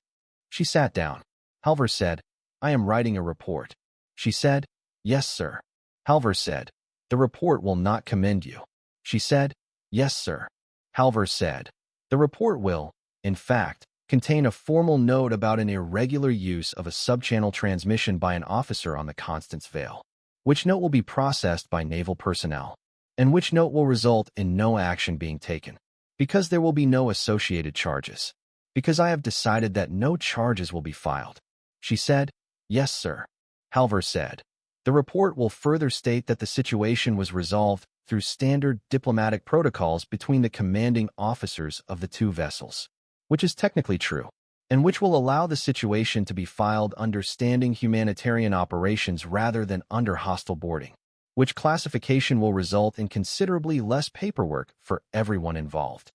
She sat down. Halver said, "I am writing a report." She said, "Yes, sir." Halver said, "The report will not commend you." She said, "Yes, sir." Halver said, "The report will, in fact, contain a formal note about an irregular use of a subchannel transmission by an officer on the Constance Vale, which note will be processed by naval personnel, and which note will result in no action being taken, because there will be no associated charges, because I have decided that no charges will be filed." She said, "Yes, sir." Halver said, "The report will further state that the situation was resolved through standard diplomatic protocols between the commanding officers of the 2 vessels, which is technically true, and which will allow the situation to be filed under standing humanitarian operations rather than under hostile boarding, which classification will result in considerably less paperwork for everyone involved."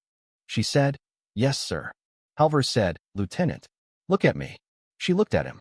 She said, "Yes, sir." Halver said, "Lieutenant, look at me." She looked at him.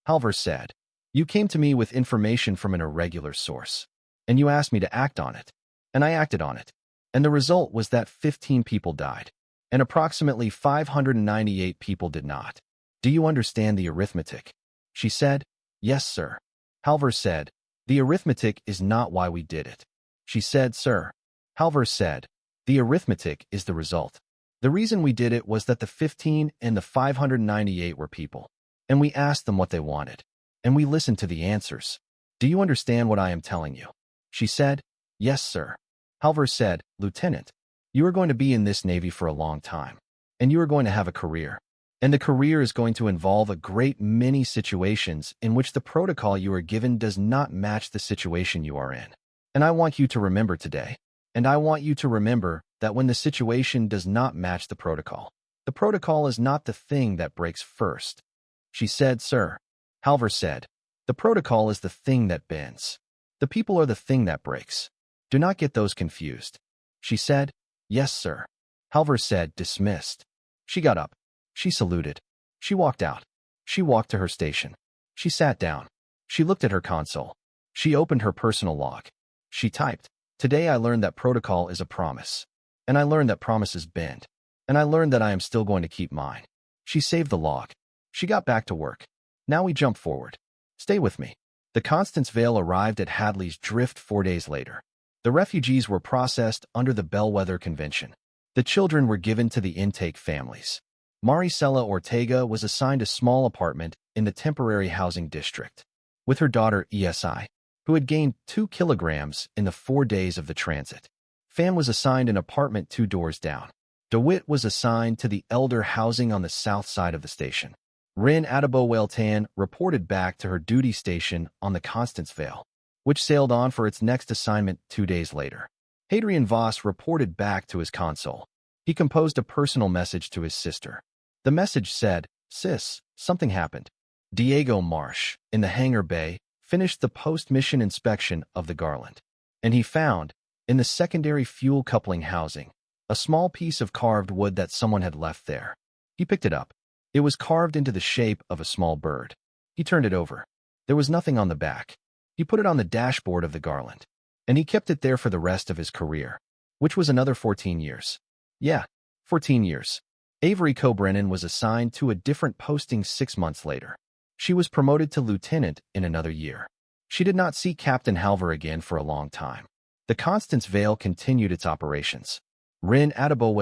Halver said, "You came to me with information from an irregular source, and you asked me to act on it, and I acted on it. And the result was that 15 people died, and approximately 598 people did not. Do you understand the arithmetic?" She said, "Yes, sir." Halvor said, "The arithmetic is not why we did it." She said, "Sir." Halvor said, "The arithmetic is the result. The reason we did it was that the 15 and the 598 were people, and we asked them what they wanted, and we listened to the answers. Do you understand what I am telling you?" She said, "Yes, sir." Halvor said, "Lieutenant, you are going to be in this Navy for a long time, and you are going to have a career. And the career is going to involve a great many situations in which the protocol you are given does not match the situation you are in. And I want you to remember today, and I want you to remember that when the situation does not match the protocol is not the thing that breaks first." She said, "Sir." Halvor said, "The protocol is the thing that bends. The people are the thing that breaks. Do not get those confused." She said, "Yes, sir." Halvor said, "Dismissed." She got up. She saluted. She walked out. She walked to her station. She sat down. She looked at her console. She opened her personal log. She typed, "Today I learned that protocol is a promise. And I learned that promises bend. And I learned that I am still going to keep mine." She saved the log. She got back to work. Now we jump forward. Stay with me. The Constance Vale arrived at Hadley's Drift 4 days later. The refugees were processed under the Bellwether Convention. The children were given to the intake families. Marisela Ortega was assigned a small apartment in the temporary housing district with her daughter ESI, who had gained 2 kilograms in the 4 days of the transit. Fan was assigned an apartment 2 doors down. DeWitt was assigned to the elder housing on the south side of the station. Rin Adabo reported back to her duty station on the Constance Vale, which sailed on for its next assignment 2 days later. Hadrian Voss reported back to his console. He composed a personal message to his sister. The message said, "Sis, something happened." Diego Marsh, in the hangar bay, finished the post-mission inspection of the Garland, and he found, in the secondary fuel coupling housing, a small piece of carved wood that someone had left there. He picked it up. It was carved into the shape of a small bird. He turned it over. There was nothing on the back. He put it on the dashboard of the Garland, and he kept it there for the rest of his career, which was another 14 years. Yeah, 14 years. Avery Cobrennan was assigned to a different posting 6 months later. She was promoted to lieutenant in another year. She did not see Captain Halvor again for a long time. The Constance Vale continued its operations. Rin Adabo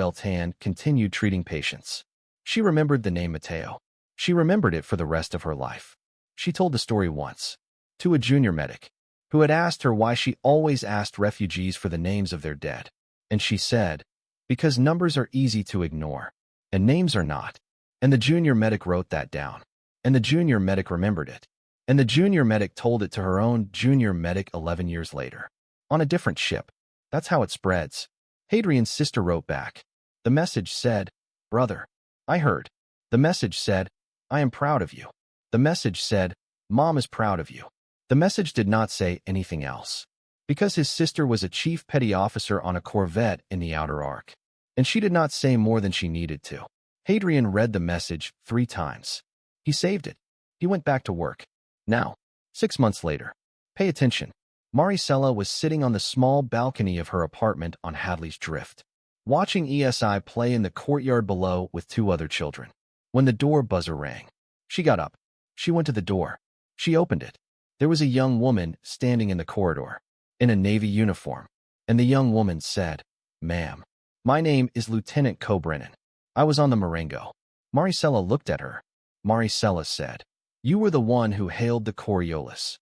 continued treating patients. She remembered the name Mateo. She remembered it for the rest of her life. She told the story once to a junior medic who had asked her why she always asked refugees for the names of their dead. And she said, "Because numbers are easy to ignore, and names are not." And the junior medic wrote that down. And the junior medic remembered it. And the junior medic told it to her own junior medic 11 years later, on a different ship. That's how it spreads. Hadrian's sister wrote back. The message said, "Brother, I heard." The message said, "I am proud of you." The message said, "Mom is proud of you." The message did not say anything else, because his sister was a chief petty officer on a corvette in the Outer Arc, and she did not say more than she needed to. Hadrian read the message 3 times. He saved it. He went back to work. Now, 6 months later. Pay attention. Marisela was sitting on the small balcony of her apartment on Hadley's Drift, watching ESI play in the courtyard below with 2 other children. When the door buzzer rang, she got up. She went to the door. She opened it. There was a young woman standing in the corridor, in a Navy uniform, and the young woman said, "Ma'am, my name is Lieutenant Cobrennan. I was on the Marengo." Marisela looked at her. Marisela said, "You were the one who hailed the Coriolis."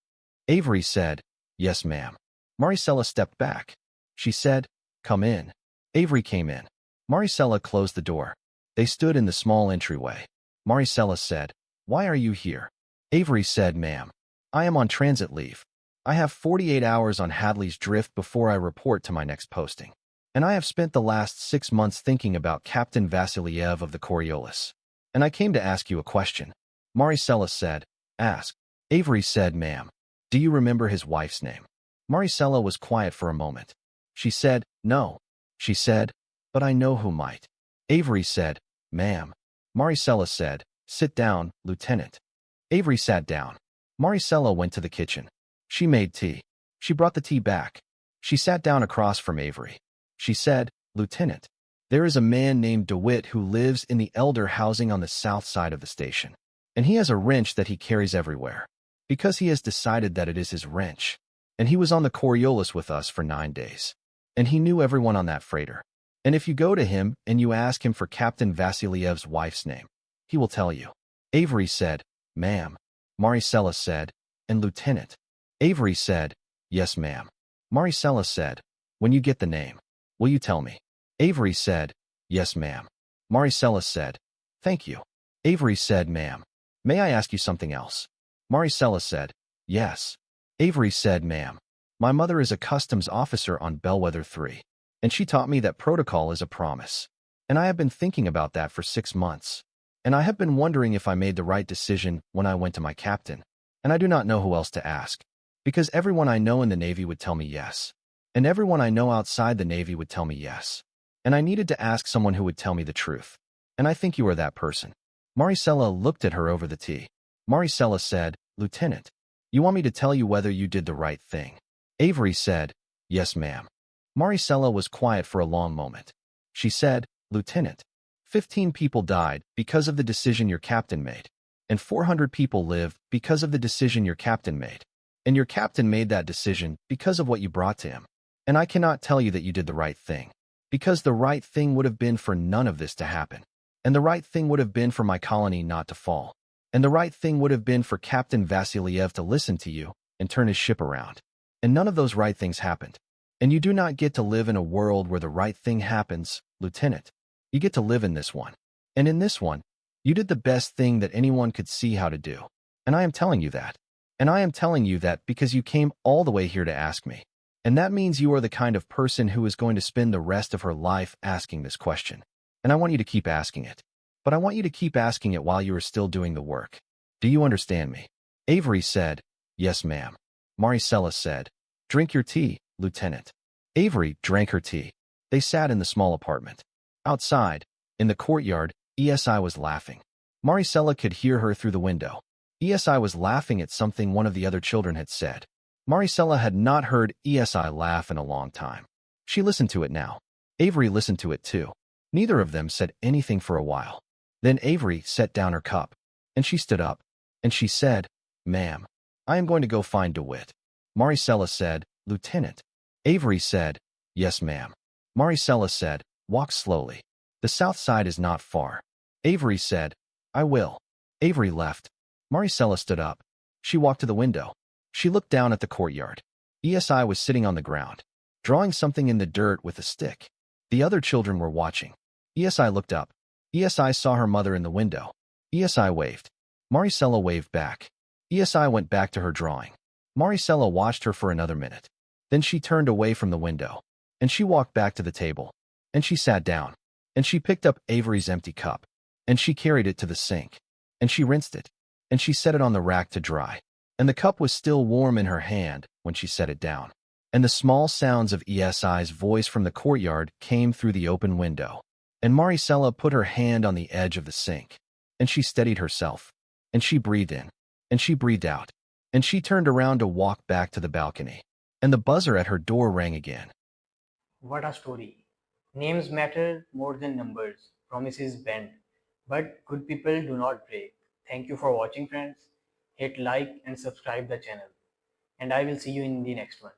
Avery said, "Yes, ma'am." Marisela stepped back. She said, "Come in." Avery came in. Marisela closed the door. They stood in the small entryway. Marisela said, "Why are you here?" Avery said, "Ma'am, I am on transit leave. I have 48 hours on Hadley's Drift before I report to my next posting. And I have spent the last 6 months thinking about Captain Vasiliev of the Coriolis. And I came to ask you a question." Marisela said, "Ask." Avery said, "Ma'am, do you remember his wife's name?" Marisela was quiet for a moment. She said, "No." She said, "But I know who might." Avery said, "Ma'am." Marisela said, "Sit down, Lieutenant." Avery sat down. Marisela went to the kitchen. She made tea. She brought the tea back. She sat down across from Avery. She said, "Lieutenant, there is a man named DeWitt who lives in the elder housing on the south side of the station. And he has a wrench that he carries everywhere, because he has decided that it is his wrench. And he was on the Coriolis with us for 9 days. And he knew everyone on that freighter. And if you go to him and you ask him for Captain Vasiliev's wife's name, he will tell you. Avery said, "Ma'am." Marisela said, "And Lieutenant?" Avery said, "Yes, ma'am." Marisela said, "When you get the name, will you tell me?" Avery said, "Yes, ma'am." Marisela said, "Thank you." Avery said, "Ma'am, may I ask you something else?" Marisela said, "Yes." Avery said, "Ma'am, my mother is a customs officer on Bellwether 3, and she taught me that protocol is a promise. And I have been thinking about that for 6 months. And I have been wondering if I made the right decision when I went to my captain. And I do not know who else to ask, because everyone I know in the Navy would tell me yes. And everyone I know outside the Navy would tell me yes. And I needed to ask someone who would tell me the truth. And I think you are that person." Marisela looked at her over the tea. Marisela said, "Lieutenant, you want me to tell you whether you did the right thing?" Avery said, "Yes, ma'am." Marisela was quiet for a long moment. She said, "Lieutenant, 15 people died because of the decision your captain made, and 400 people lived because of the decision your captain made. And your captain made that decision because of what you brought to him. And I cannot tell you that you did the right thing, because the right thing would have been for none of this to happen. And the right thing would have been for my colony not to fall. And the right thing would have been for Captain Vasiliev to listen to you and turn his ship around. And none of those right things happened. And you do not get to live in a world where the right thing happens, Lieutenant. You get to live in this one. And in this one, you did the best thing that anyone could see how to do. And I am telling you that. And I am telling you that because you came all the way here to ask me. And that means you are the kind of person who is going to spend the rest of her life asking this question. And I want you to keep asking it. But I want you to keep asking it while you are still doing the work. Do you understand me?" Avery said, "Yes, ma'am." Marisela said, "Drink your tea, Lieutenant." Avery drank her tea. They sat in the small apartment. Outside, in the courtyard, ESI was laughing. Marisela could hear her through the window. ESI was laughing at something one of the other children had said. Marisela had not heard ESI laugh in a long time. She listened to it now. Avery listened to it too. Neither of them said anything for a while. Then Avery set down her cup, and she stood up, and she said, "Ma'am, I am going to go find DeWitt." Marisela said, "Lieutenant." Avery said, "Yes, ma'am." Marisela said, "Walk slowly. The south side is not far." Avery said, "I will." Avery left. Marisela stood up. She walked to the window. She looked down at the courtyard. ESI was sitting on the ground, drawing something in the dirt with a stick. The other children were watching. ESI looked up. ESI saw her mother in the window. ESI waved. Marisela waved back. ESI went back to her drawing. Marisela watched her for another minute. Then she turned away from the window, and she walked back to the table, and she sat down, and she picked up Avery's empty cup, and she carried it to the sink, and she rinsed it, and she set it on the rack to dry, and the cup was still warm in her hand when she set it down. And the small sounds of ESI's voice from the courtyard came through the open window. And Marisela put her hand on the edge of the sink, and she steadied herself, and she breathed in, and she breathed out, and she turned around to walk back to the balcony, and the buzzer at her door rang again. What a story. Names matter more than numbers. Promises bend. But good people do not break. Thank you for watching, friends. Hit like and subscribe the channel. And I will see you in the next one.